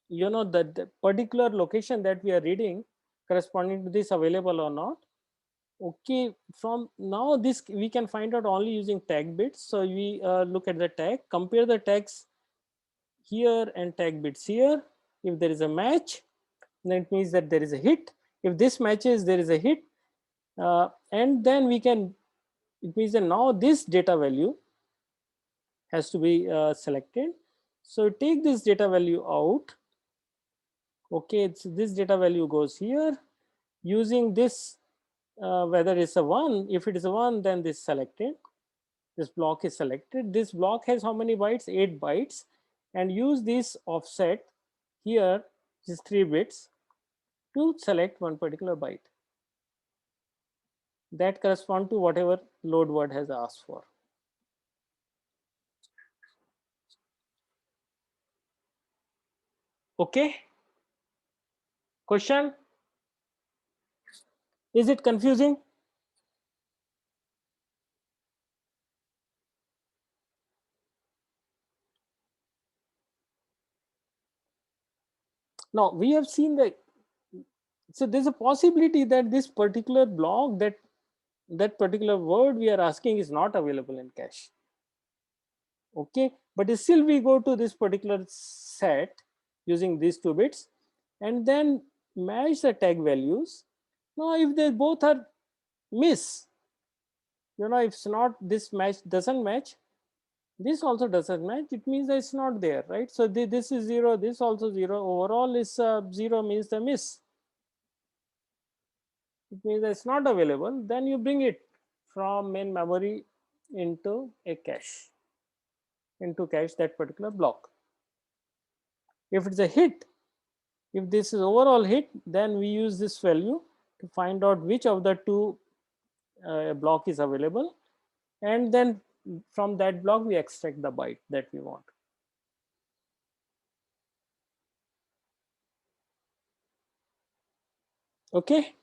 [SPEAKER 1] you know, the particular location that we are reading corresponding to this available or not. Okay, from now this we can find out only using tag bits. So we look at the tag, compare the tags here and tag bits here. If there is a match, then it means that there is a hit. If this matches, there is a hit. And then we can, it means that now this data value has to be selected. So take this data value out. Okay, it's, this data value goes here using this, whether it's a 1. If it is a 1, then this selected. This block is selected. This block has how many bytes? 8 bytes. And use this offset here, which is 3 bits, to select one particular byte that correspond to whatever load word has asked for. Okay. Question? Is it confusing? Now we have seen that, so there's a possibility that this particular block, that particular word we are asking is not available in cache. Okay, but still we go to this particular set using these 2 bits and then match the tag values. Now if they both are miss, if it's not, this match doesn't match, this also doesn't match, it means that it's not there, right? So this is 0, this also 0, overall is 0 means the miss. It means that it's not available. Then you bring it from main memory into a cache, that particular block. If it's a hit, if this is overall hit, then we use this value to find out which of the 2 block is available, and then from that block we extract the byte that we want. Okay,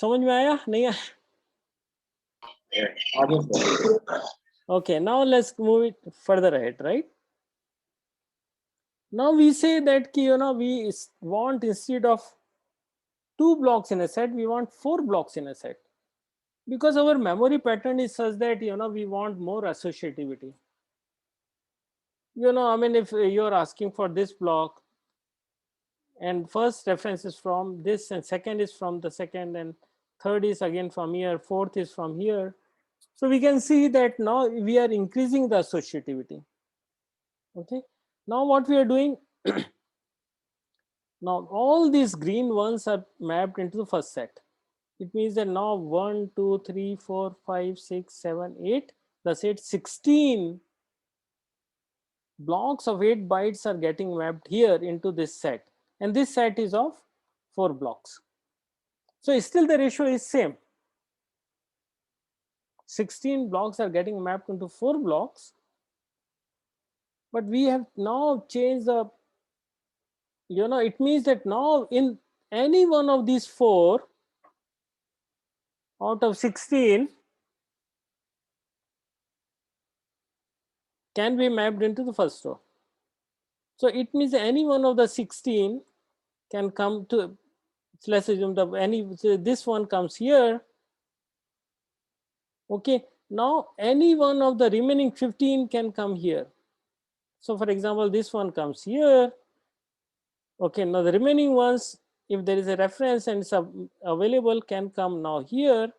[SPEAKER 1] समझ में आया नहीं आया? Okay, now let's move it further ahead, right? Now we say that we want, instead of 2 blocks in a set, we want 4 blocks in a set, because our memory pattern is such that we want more associativity. I mean, if you're asking for this block and first reference is from this and second is from the second and third is again from here, fourth is from here, so we can see that now we are increasing the associativity. Okay, now what we are doing, now all these green ones are mapped into the first set. It means that now 1, 2, 3, 4, 5, 6, 7, 8, that's it, 16 blocks of 8 bytes are getting mapped here into this set, and this set is of 4 blocks. So still the ratio is same. 16 blocks are getting mapped into 4 blocks, but we have now changed the, it means that now in any one of these 4 out of 16 can be mapped into the first row. So it means any one of the 16 can come to, let's assume so this one comes here. Okay, now any one of the remaining 15 can come here. So for example, this one comes here. Okay, now the remaining ones, if there is a reference and it's available, can come now here,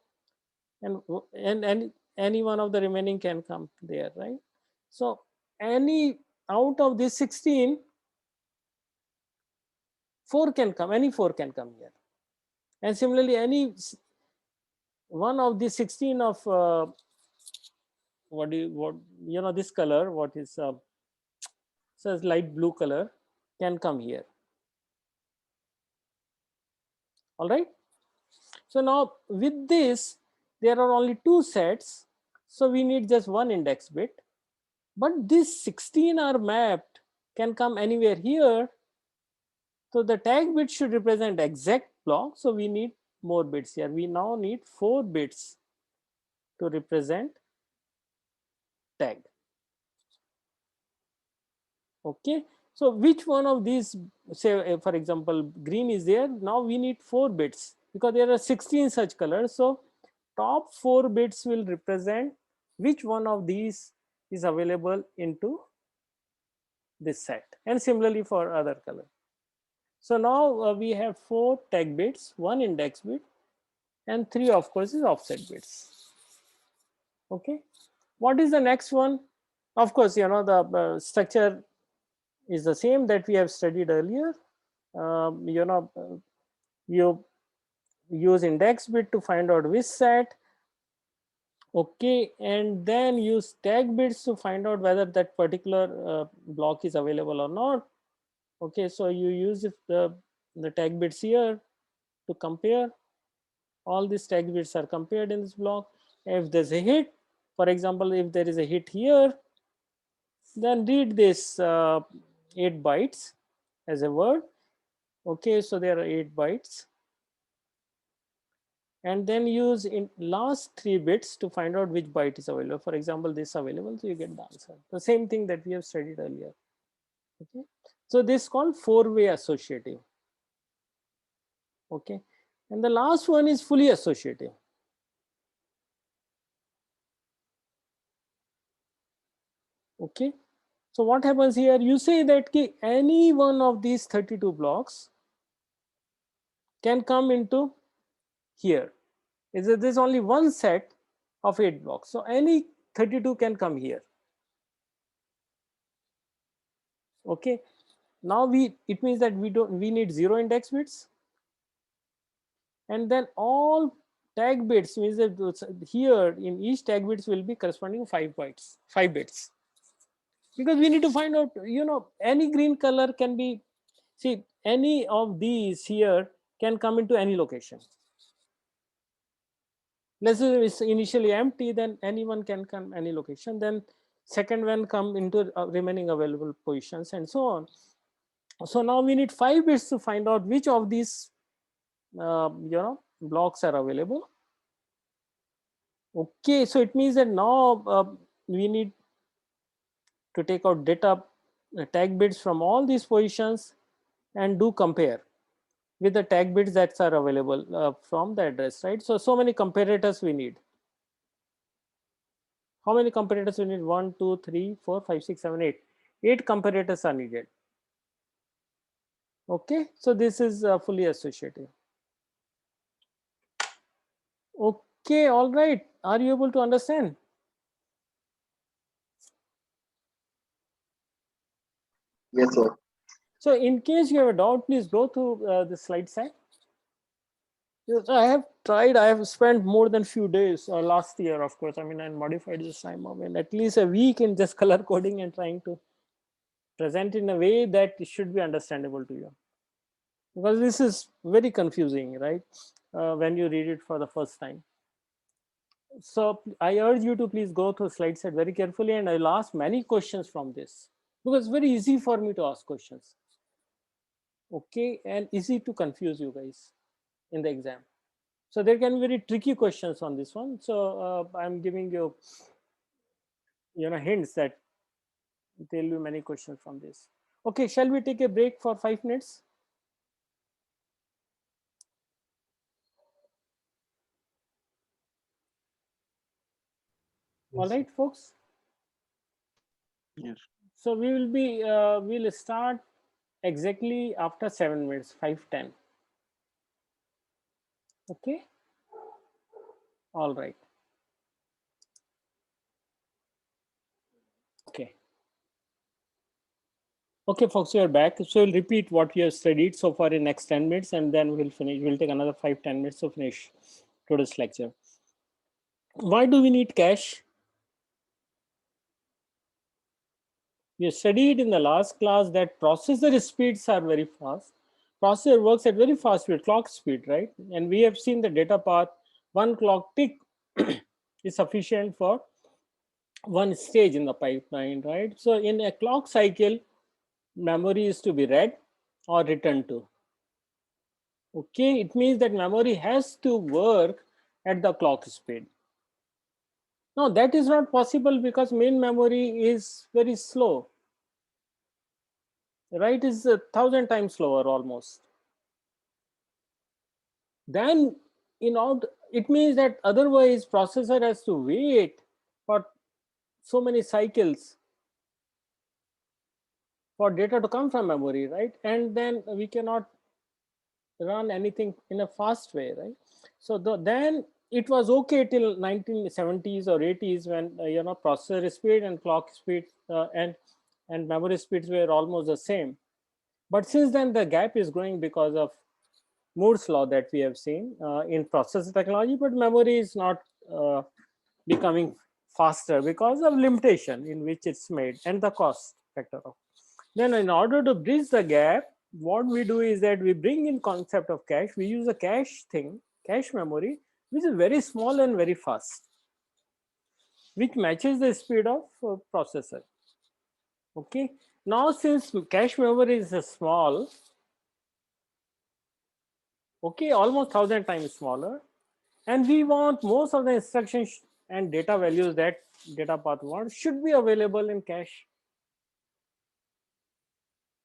[SPEAKER 1] and any one of the remaining can come there, right? So any out of this 16, 4 can come, any 4 can come here. And similarly, any one of the 16 of this color, what is says light blue color, can come here. All right. So now with this, there are only 2 sets, so we need just 1 index bit. But these 16 are mapped, can come anywhere here. So the tag bit should represent exact block. So we need more bits here. We now need 4 bits to represent tag. Okay, so which one of these, say for example, green is there, now we need 4 bits because there are 16 such colors. So top 4 bits will represent which one of these is available into this set, and similarly for other color. So now we have 4 tag bits, 1 index bit, and 3 of course is offset bits. Okay, what is the next one? Of course, you know, the structure is the same that we have studied earlier. You know, you use index bit to find out which set. Okay, and then use tag bits to find out whether that particular block is available or not. Okay, so you use the tag bits here to compare. All these tag bits are compared in this block. If there's a hit, for example, if there is a hit here, then read this 8 bytes as a word. Okay, so there are 8 bytes. And then use in last 3 bits to find out which byte is available. For example, this available, so you get the answer. The same thing that we have studied earlier. Okay, so this is called 4-way associative. Okay, and the last one is fully associative. Okay, so what happens here? You say that any one of these 32 blocks can come into here. There's only one set of 8 blocks, so any 32 can come here. Okay, now it means that we need 0 index bits, and then all tag bits means that here in each tag bits will be corresponding 5 bits, because we need to find out, you know, any green color can be, see, any of these here can come into any location. Let's say it's initially empty, then anyone can come any location, then second one come into remaining available positions, and so on. So now we need 5 bits to find out which of these you know, blocks are available. Okay, so it means that now we need to take out data tag bits from all these positions and do compare with the tag bits that are available from the address, right? So many comparators we need. How many comparators we need? 1, 2, 3, 4, 5, 6, 7, 8. 8 comparators are needed. Okay, so this is fully associative. Okay, all right. Are you able to understand?
[SPEAKER 3] Yes, sir.
[SPEAKER 1] So in case you have a doubt, please go to the slide set. Yes, I have tried. I have spent more than few days last year, of course. I mean, I modified this time. I mean, at least a week in just color coding and trying to present in a way that it should be understandable to you. Because this is very confusing, right? When you read it for the first time. So I urge you to please go through slide set very carefully, and I'll ask many questions from this, because it's very easy for me to ask questions. Okay, and easy to confuse you guys in the exam. So there can be very tricky questions on this one. So I'm giving you, you know, hints that there will be many questions from this. Okay, shall we take a break for 5 minutes? All right, folks.
[SPEAKER 5] Yes.
[SPEAKER 1] So we will be, we'll start exactly after 7 minutes, 5:10. Okay. All right. Okay. Okay, folks, we are back. So we'll repeat what we have studied so far in next 10 minutes, and then we'll finish. We'll take another 5-10 minutes to finish today's lecture. Why do we need cache? We studied in the last class that processor speeds are very fast. Processor works at very fast speed, clock speed, right? And we have seen the data path, 1 clock tick is sufficient for 1 stage in the pipeline, right? So in a clock cycle, memory is to be read or written to. Okay, it means that memory has to work at the clock speed. No, that is not possible because main memory is very slow. Right is 1,000 times slower almost. then it means that otherwise processor has to wait for so many cycles for data to come from memory, right? And then we cannot run anything in a fast way, right? So then it was okay till 1970s or 80s when processor speed and clock speed and memory speeds were almost the same. But since then the gap is growing because of Moore's law that we have seen in processor technology, but memory is not becoming faster because of limitation in which it's made and the cost factor of. Then in order to bridge the gap, what we do is that we bring in concept of cache. We use a cache memory, which is very small and very fast, which matches the speed of processor. Okay. Now, since cache memory is small, okay, almost 1,000 times smaller, and we want most of the instructions and data values that data path wants should be available in cache.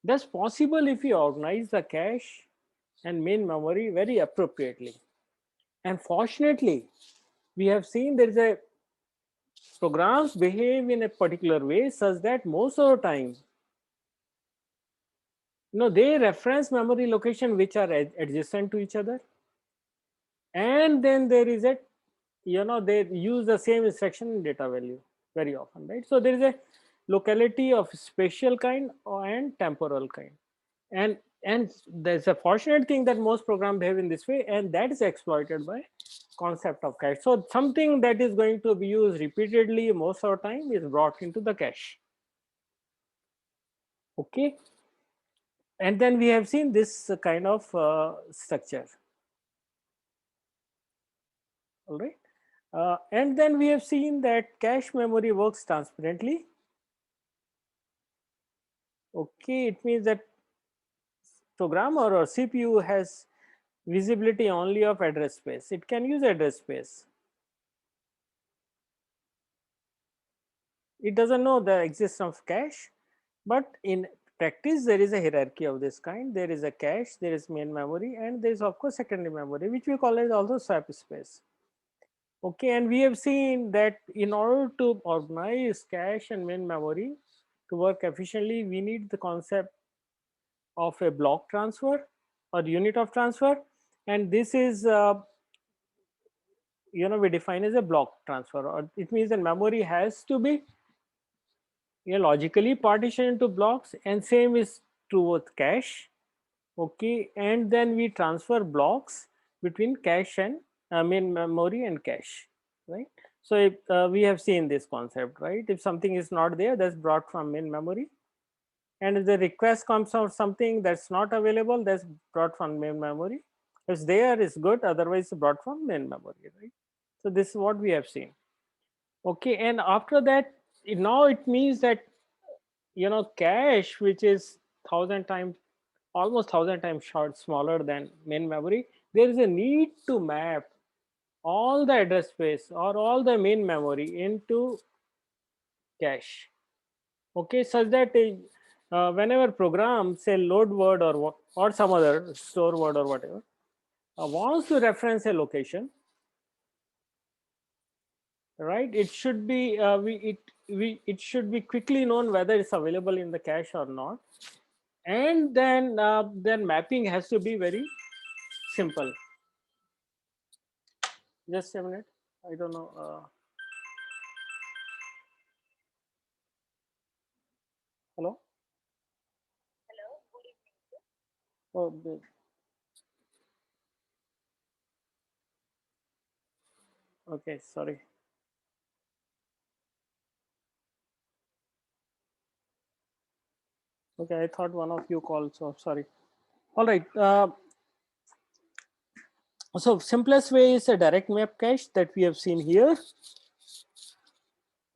[SPEAKER 1] That's possible if you organize the cache and main memory very appropriately. And fortunately, we have seen there is a programs behave in a particular way such that most of the time, they reference memory location which are adjacent to each other. And then there is a, they use the same instruction and data value very often, right? So there is a locality of spatial kind and temporal kind. And there's a fortunate thing that most programs behave in this way, and that is exploited by concept of cache. So something that is going to be used repeatedly most of the time is brought into the cache. Okay. And then we have seen this kind of structure. All right. And then we have seen that cache memory works transparently. Okay, it means that programmer or CPU has visibility only of address space. It can use address space. It doesn't know the existence of cache, but in practice there is a hierarchy of this kind. There is a cache, there is main memory, and there is of course secondary memory, which we call as also swap space. Okay, and we have seen that in order to organize cache and main memory to work efficiently, we need the concept of a block transfer or unit of transfer, and this is we define as a block transfer, or it means that memory has to be logically partitioned into blocks, and same is true with cache. Okay, and then we transfer blocks between cache and main memory and cache, right? So if, we have seen this concept, right? If something is not there, that's brought from main memory, and if the request comes out something that's not available, that's brought from main memory. If it's there, it's good, otherwise it's brought from main memory, right? So this is what we have seen. Okay, and after that, now it means that cache, which is 1,000 times, almost 1,000 times smaller than main memory, there is a need to map all the address space or all the main memory into cache. Okay, such that whenever program say load word or some other store word or whatever wants to reference a location, right? It should be it should be quickly known whether it's available in the cache or not, and then mapping has to be very simple. Just a minute. I don't know. Hello. Hello. Good evening. Oh, good. Okay. Sorry. Okay, I thought one of you called, so sorry. All right. So simplest way is a direct map cache that we have seen here.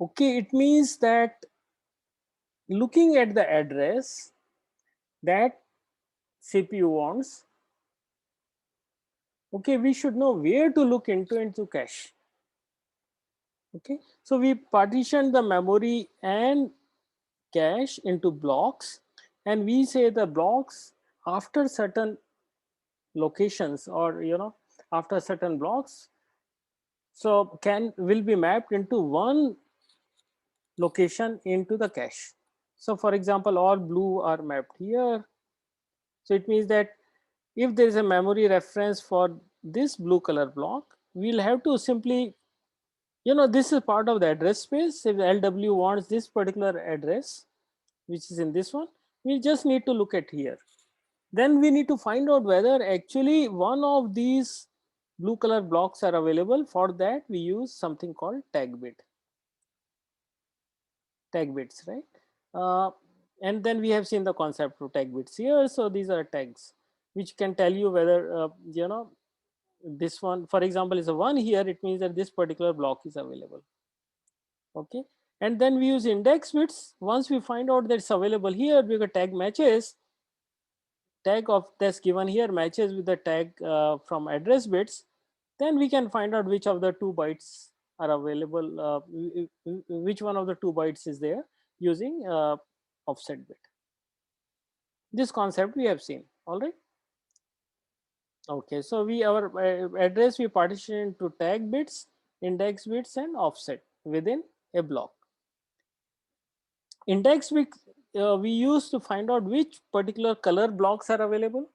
[SPEAKER 1] Okay, it means that looking at the address that CPU wants, okay, we should know where to look into cache. Okay, so we partition the memory and cache into blocks, and we say the blocks after certain locations or after certain blocks, so will be mapped into one location into the cache. So for example, all blue are mapped here. So it means that if there is a memory reference for this blue color block, we'll have to simply, this is part of the address space. If LW wants this particular address, which is in this one, we just need to look at here. Then we need to find out whether actually one of these blue color blocks are available. For that, we use something called tag bits, right? And then we have seen the concept of tag bits here. So these are tags which can tell you whether, this one, for example, is a 1 here. It means that this particular block is available. Okay. And then we use index bits. Once we find out that it's available here, because tag matches, tag of that's given here matches with the tag from address bits, then we can find out which of the 2 bytes are available, which one of the 2 bytes is there using offset bit. This concept we have seen. All right. Okay, so our address we partition into tag bits, index bits, and offset within a block. Index bits we use to find out which particular color blocks are available.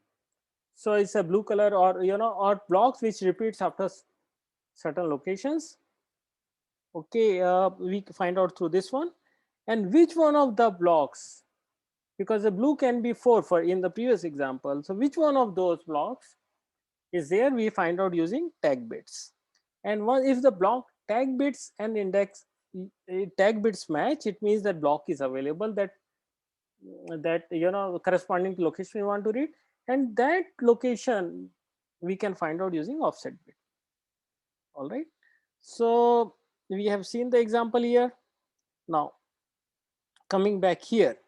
[SPEAKER 1] So it's a blue color, or or blocks which repeats after certain locations. Okay, we find out through this one, and which one of the blocks, because the blue can be 4 for in the previous example. So which one of those blocks is there, we find out using tag bits. And if the block tag bits and index tag bits match, it means that block is available, that corresponding to location we want to read, and that location we can find out using offset bit. All right, so we have seen the example here. Now coming back here,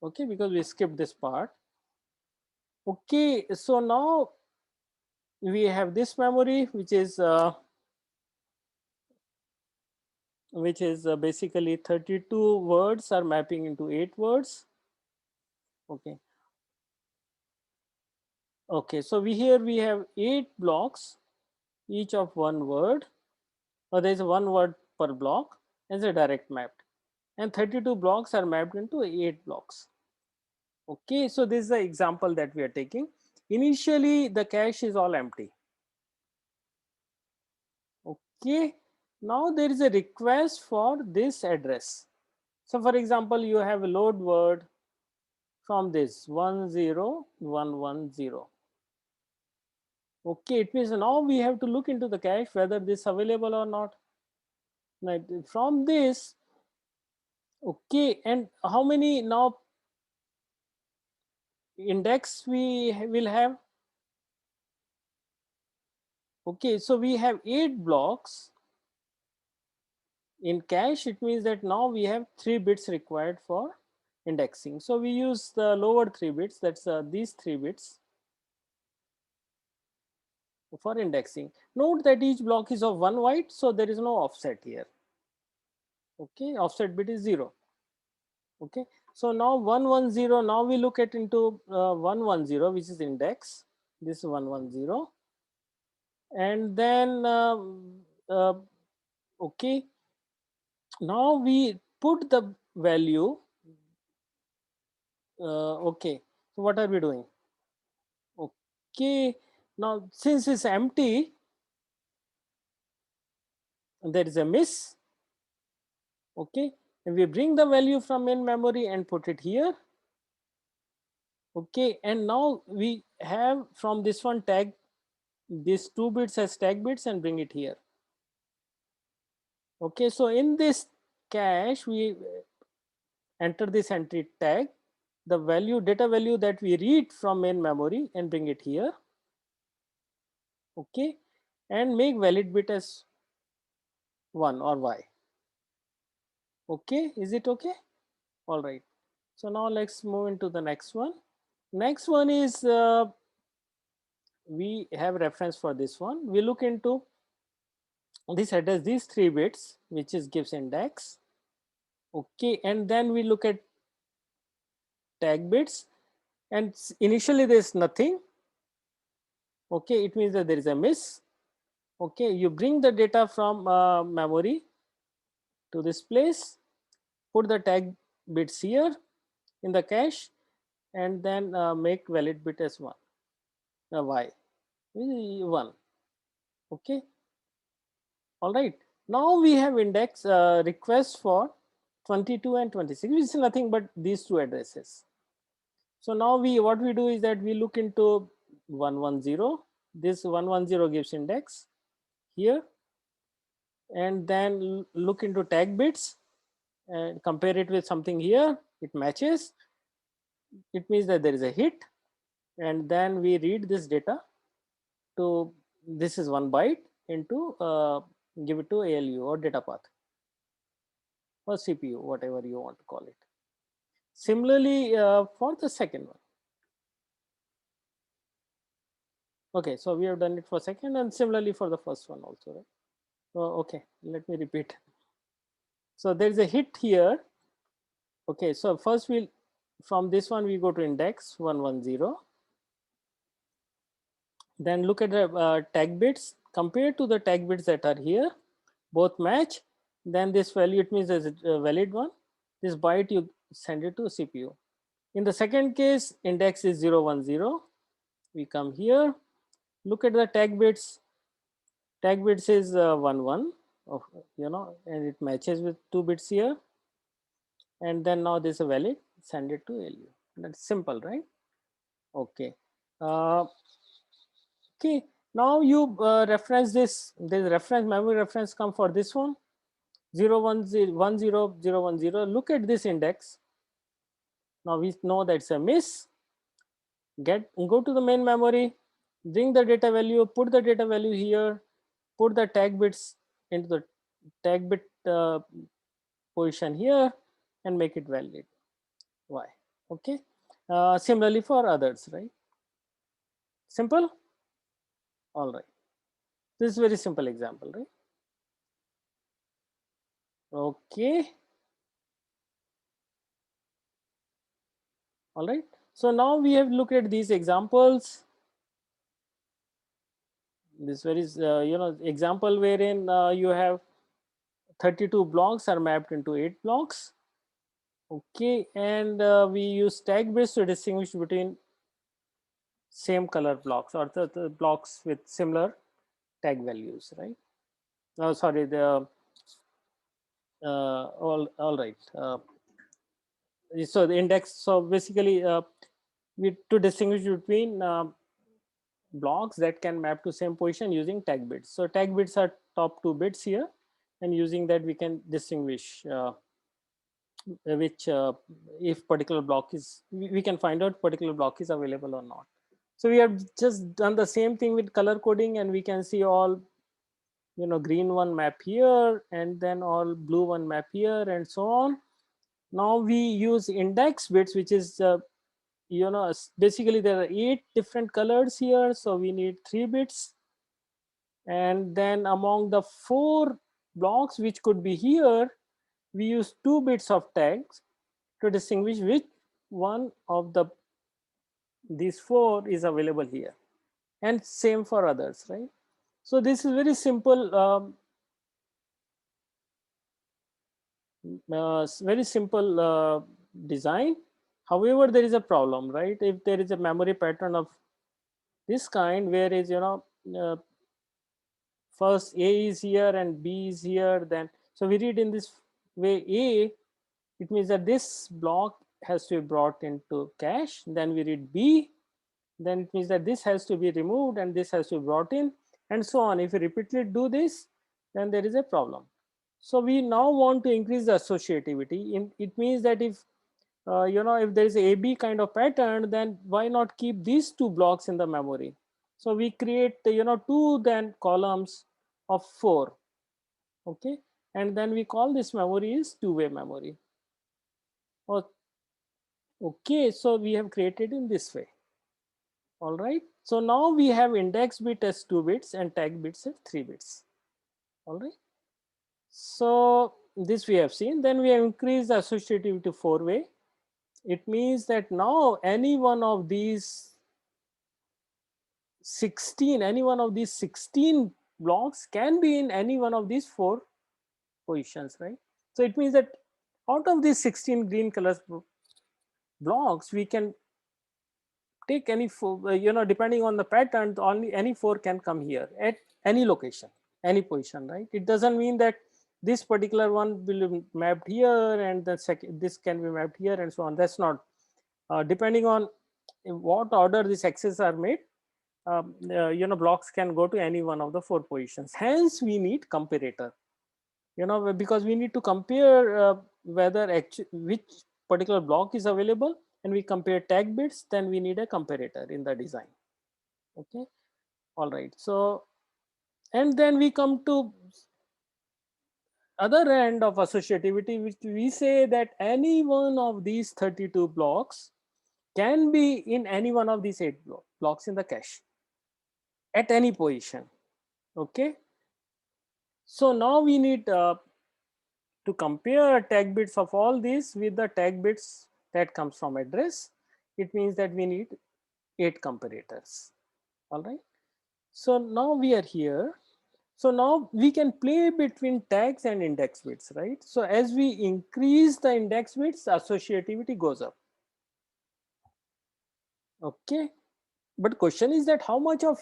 [SPEAKER 1] okay, because we skipped this part. Okay, so now we have this memory which is basically 32 words are mapping into 8 words. Okay, so here we have 8 blocks, each of 1 word, or there is 1 word per block as a direct mapped, and 32 blocks are mapped into 8 blocks. Okay, so this is the example that we are taking. Initially the cache is all empty. Okay, now there is a request for this address. So for example, you have a load word from this 10110. Okay, it means now we have to look into the cache whether this is available or not. Right, from this, okay, and how many now index we will have? Okay, so we have 8 blocks in cache. It means that now we have 3 bits required for indexing. So we use the lower 3 bits, that's these 3 bits for indexing. Note that each block is of 1 byte, so there is no offset here. Okay, offset bit is 0. Okay, so now 110, now we look at into 110, which is index. This is 110, and then okay, now we put the value. Okay, so what are we doing? Okay, now since it's empty, there is a miss. Okay, and we bring the value from in memory and put it here. Okay, and now we have from this one tag these 2 bits as tag bits and bring it here. Okay, so in this cache we enter this entry tag, the value data value that we read from main memory, and bring it here. Okay, and make valid bit as 1 or y. Okay, is it okay? All right, so now let's move into the next one. Next one is we have reference for this one. We look into this address, these 3 bits, which is gives index. Okay, and then we look at tag bits, and initially there's nothing. Okay, it means that there is a miss. Okay, you bring the data from memory to this place, put the tag bits here in the cache, and then make valid bit as 1, y, 1. Okay, all right. Now we have index requests for 22 and 26, which is nothing but these two addresses. So now what we do is that we look into 110. This 110 gives index here, and then look into tag bits and compare it with something here. It matches. It means that there is a hit, and then we read this data to, this is 1 byte, into give it to ALU or data path or CPU, whatever you want to call it. Similarly, for the second one. Okay, so we have done it for second, and similarly for the first one also, right? So, okay, let me repeat. So there is a hit here. Okay, so first from this one we go to index 110. Then look at the tag bits. Compared to the tag bits that are here, both match. Then this value, it means there's a valid one. This byte you send it to CPU. In the second case, index is 010. We come here, look at the tag bits. Tag bits is 11, and it matches with 2 bits here. And then now this is valid, send it to ALU. That's simple, right? Okay. Okay. Now you reference this. There's reference, memory reference come for this one. 0101010. Look at this index. Now we know that's a miss. Go to the main memory, bring the data value, put the data value here, put the tag bits into the tag bit position here, and make it valid. Why? Okay. Similarly for others, right? Simple. All right. This is very simple example, right? Okay. All right. So now we have looked at these examples. This very example wherein you have 32 blocks are mapped into 8 blocks. Okay, and we use tag bits to distinguish between same color blocks, or the blocks with similar tag values, right? Oh, sorry, the all right. So the index. So basically, we to distinguish between blocks that can map to same position using tag bits. So tag bits are top 2 bits here, and using that we can distinguish which if particular block is, we can find out particular block is available or not. So we have just done the same thing with color coding, and we can see all green one map here, and then all blue one map here, and so on. Now we use index bits, which is basically there are 8 different colors here, so we need 3 bits. And then among the 4 blocks which could be here, we use 2 bits of tags to distinguish which one of these 4 is available here, and same for others, right? So this is very simple, very simple design. However, there is a problem, right? If there is a memory pattern of this kind, where is first A is here and B is here, then so we read in this way A, it means that this block has to be brought into cache. Then we read B, then it means that this has to be removed and this has to be brought in, and so on. If you repeatedly do this, then there is a problem. So we now want to increase the associativity. It means that if if there is a AB kind of pattern, then why not keep these 2 blocks in the memory? So we create 2 then columns of 4. Okay, and then we call this memory is two-way memory. Okay, so we have created in this way. All right, so now we have index bit as 2 bits and tag bits as 3 bits. All right, so this we have seen. Then we have increased the associativity to 4-way. It means that now any one of these 16, any one of these 16 blocks can be in any one of these 4 positions, right? So it means that out of these 16 green colors blocks, we can take any 4, depending on the pattern, only any 4 can come here at any location, any position, right? It doesn't mean that this particular one will be mapped here and the second this can be mapped here and so on. That's not depending on in what order these X's are made. Blocks can go to any one of the 4 positions. Hence, we need comparator. Because we need to compare whether which particular block is available, and we compare tag bits. Then we need a comparator in the design. Okay, all right. So, and then we come to other end of associativity, which we say that any one of these 32 blocks can be in any one of these 8 blocks in the cache at any position. Okay, so now we need to compare tag bits of all these with the tag bits that comes from address. It means that we need 8 comparators. All right, so now we are here. So now we can play between tags and index bits, right? So as we increase the index bits, associativity goes up. Okay, but question is that how much of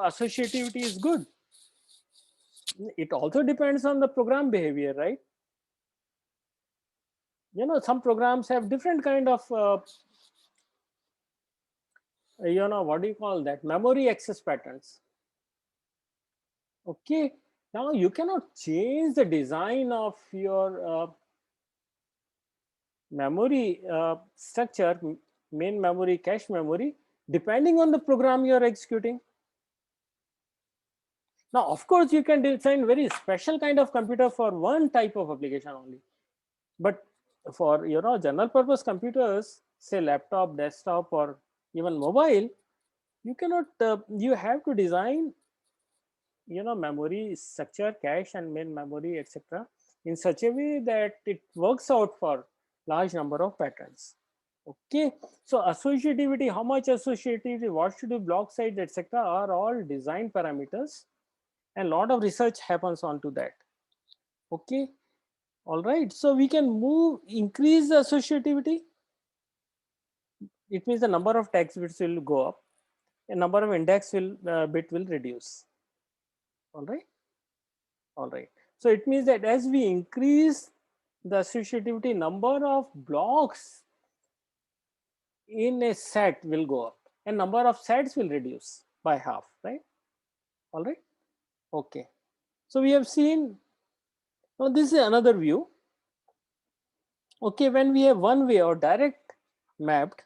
[SPEAKER 1] associativity is good? It also depends on the program behavior, right? Some programs have different kind of what do you call that, memory access patterns. Okay, now you cannot change the design of your memory structure, main memory, cache memory, depending on the program you are executing. Now, of course, you can design very special kind of computer for one type of application only. But for general purpose computers, say laptop, desktop, or even mobile, you cannot. You have to design memory structure, cache, and main memory, etc., in such a way that it works out for large number of patterns. Okay, so associativity, how much associativity, what should be block size, etc., are all design parameters, and a lot of research happens onto that. Okay, all right, so we can increase the associativity. It means the number of tags bits will go up, and number of index bit will reduce. All right, all right. So it means that as we increase the associativity, number of blocks in a set will go up, and number of sets will reduce by half, right? All right, okay. So we have seen, now this is another view. Okay, when we have one way or direct mapped,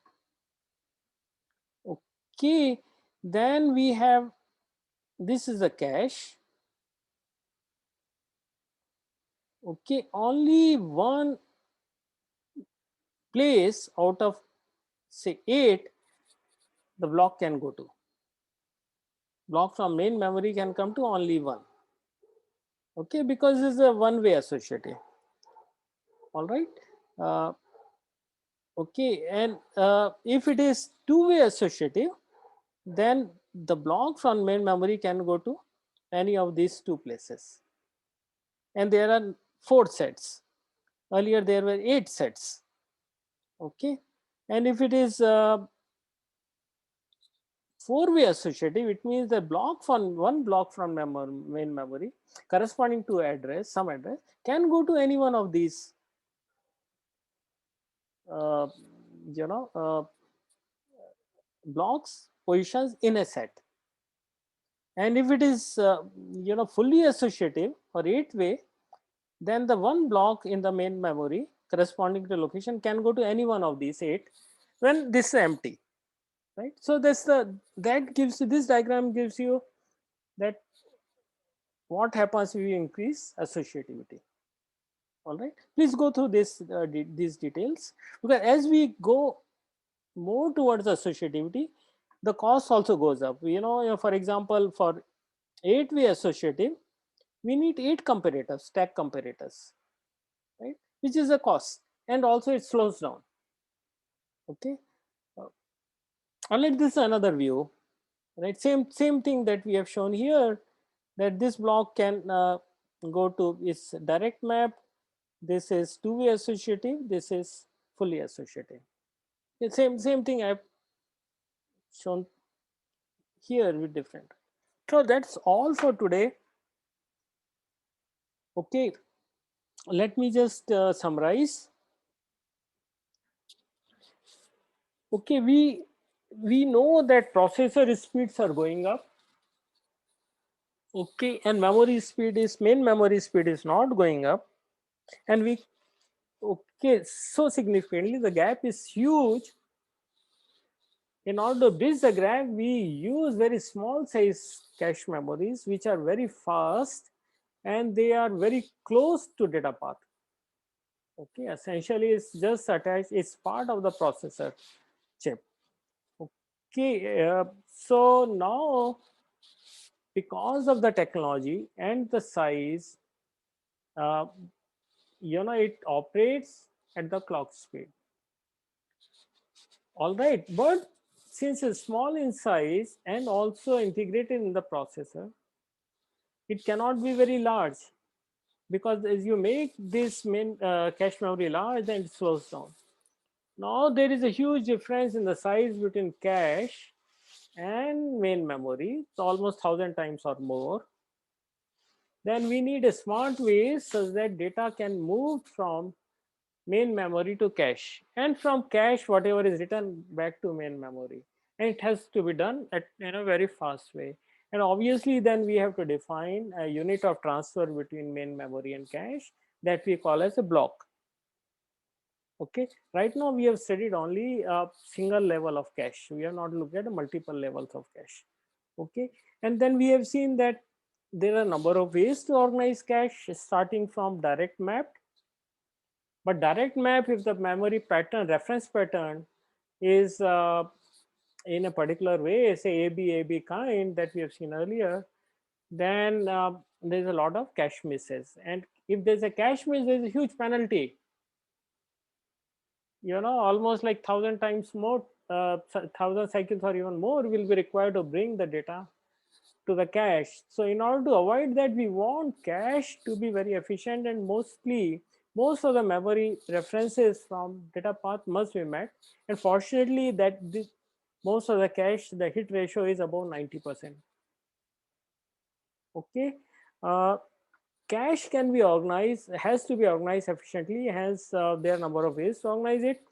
[SPEAKER 1] okay, then we have, this is a cache. Okay, only one place out of say 8 the block can go to. Block from main memory can come to only 1. Okay, because it's a one-way associative. All right. Okay, and if it is two-way associative, then the block from main memory can go to any of these 2 places. And there are 4 sets. Earlier there were 8 sets. Okay, and if it is 4-way associative, it means the block from one block from main memory corresponding to address, some address, can go to any one of these blocks positions in a set. And if it is fully associative or 8-way, then the one block in the main memory corresponding to location can go to any one of these 8 when this is empty, right? So this diagram gives you that what happens if you increase associativity. All right, please go through these details, because as we go more towards associativity, the cost also goes up. For example, for 8-way associative, we need 8 comparators, stack comparators, right? Which is a cost, and also it slows down. Okay, Unlike this, another view, right? Same thing that we have shown here, that this block can go to its direct map. This is two-way associative. This is fully associative. The same thing I've shown here with different. So that's all for today. Okay, let me just summarize. Okay, we know that processor speeds are going up. Okay, and main memory speed is not going up, and we, okay, so significantly the gap is huge. In order to bridge the gap, we use very small size cache memories which are very fast and they are very close to data path. Okay, essentially it's just attached, it's part of the processor chip. Okay, so now because of the technology and the size, uh, it operates at the clock speed. All right, but since it's small in size and also integrated in the processor, it cannot be very large, because as you make this main cache memory large, then it slows down. Now there is a huge difference in the size between cache and main memory. It's almost 1,000 times or more. Then we need a smart way such that data can move from main memory to cache, and from cache whatever is written back to main memory, and it has to be done in a very fast way. And obviously then we have to define a unit of transfer between main memory and cache that we call as a block. Okay, right now we have studied only a single level of cache. We have not looked at multiple levels of cache. Okay, and then we have seen that there are a number of ways to organize cache, starting from direct map. But direct map, if the memory pattern, reference pattern is in a particular way, say AB kind that we have seen earlier, then there's a lot of cache misses. And if there's a cache miss, there's a huge penalty. Almost like 1,000 times more, 1,000 cycles or even more will be required to bring the data to the cache. So in order to avoid that, we want cache to be very efficient, and most of the memory references from data path must be met. And fortunately that most of the cache, the hit ratio is above 90%. Okay, cache can be organized, has to be organized efficiently, hence there are a number of ways to organize it.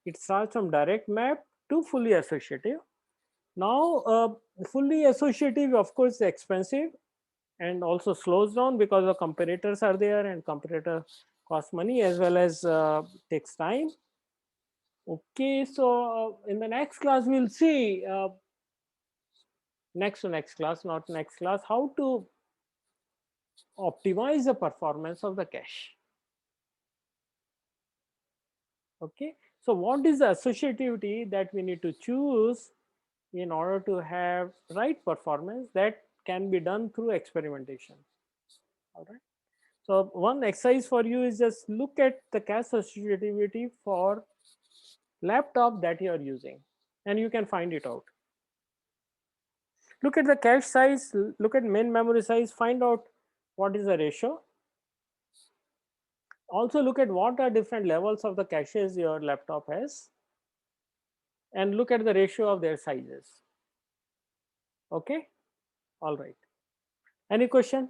[SPEAKER 1] It starts from direct map to fully associative. Now fully associative of course is expensive and also slows down because the comparators are there, and comparator costs money as well as takes time. Okay, so in the next class we'll see next class, not next class, how to optimize the performance of the cache. Okay, so what is the associativity that we need to choose in order to have right performance? That can be done through experimentation. All right, so one exercise for you is just look at the cache associativity for laptop that you are using, and you can find it out. Look at the cache size, look at main memory size, find out what is the ratio. Also look at what are different levels of the caches your laptop has, and look at the ratio of their sizes. Okay, all right. Any question?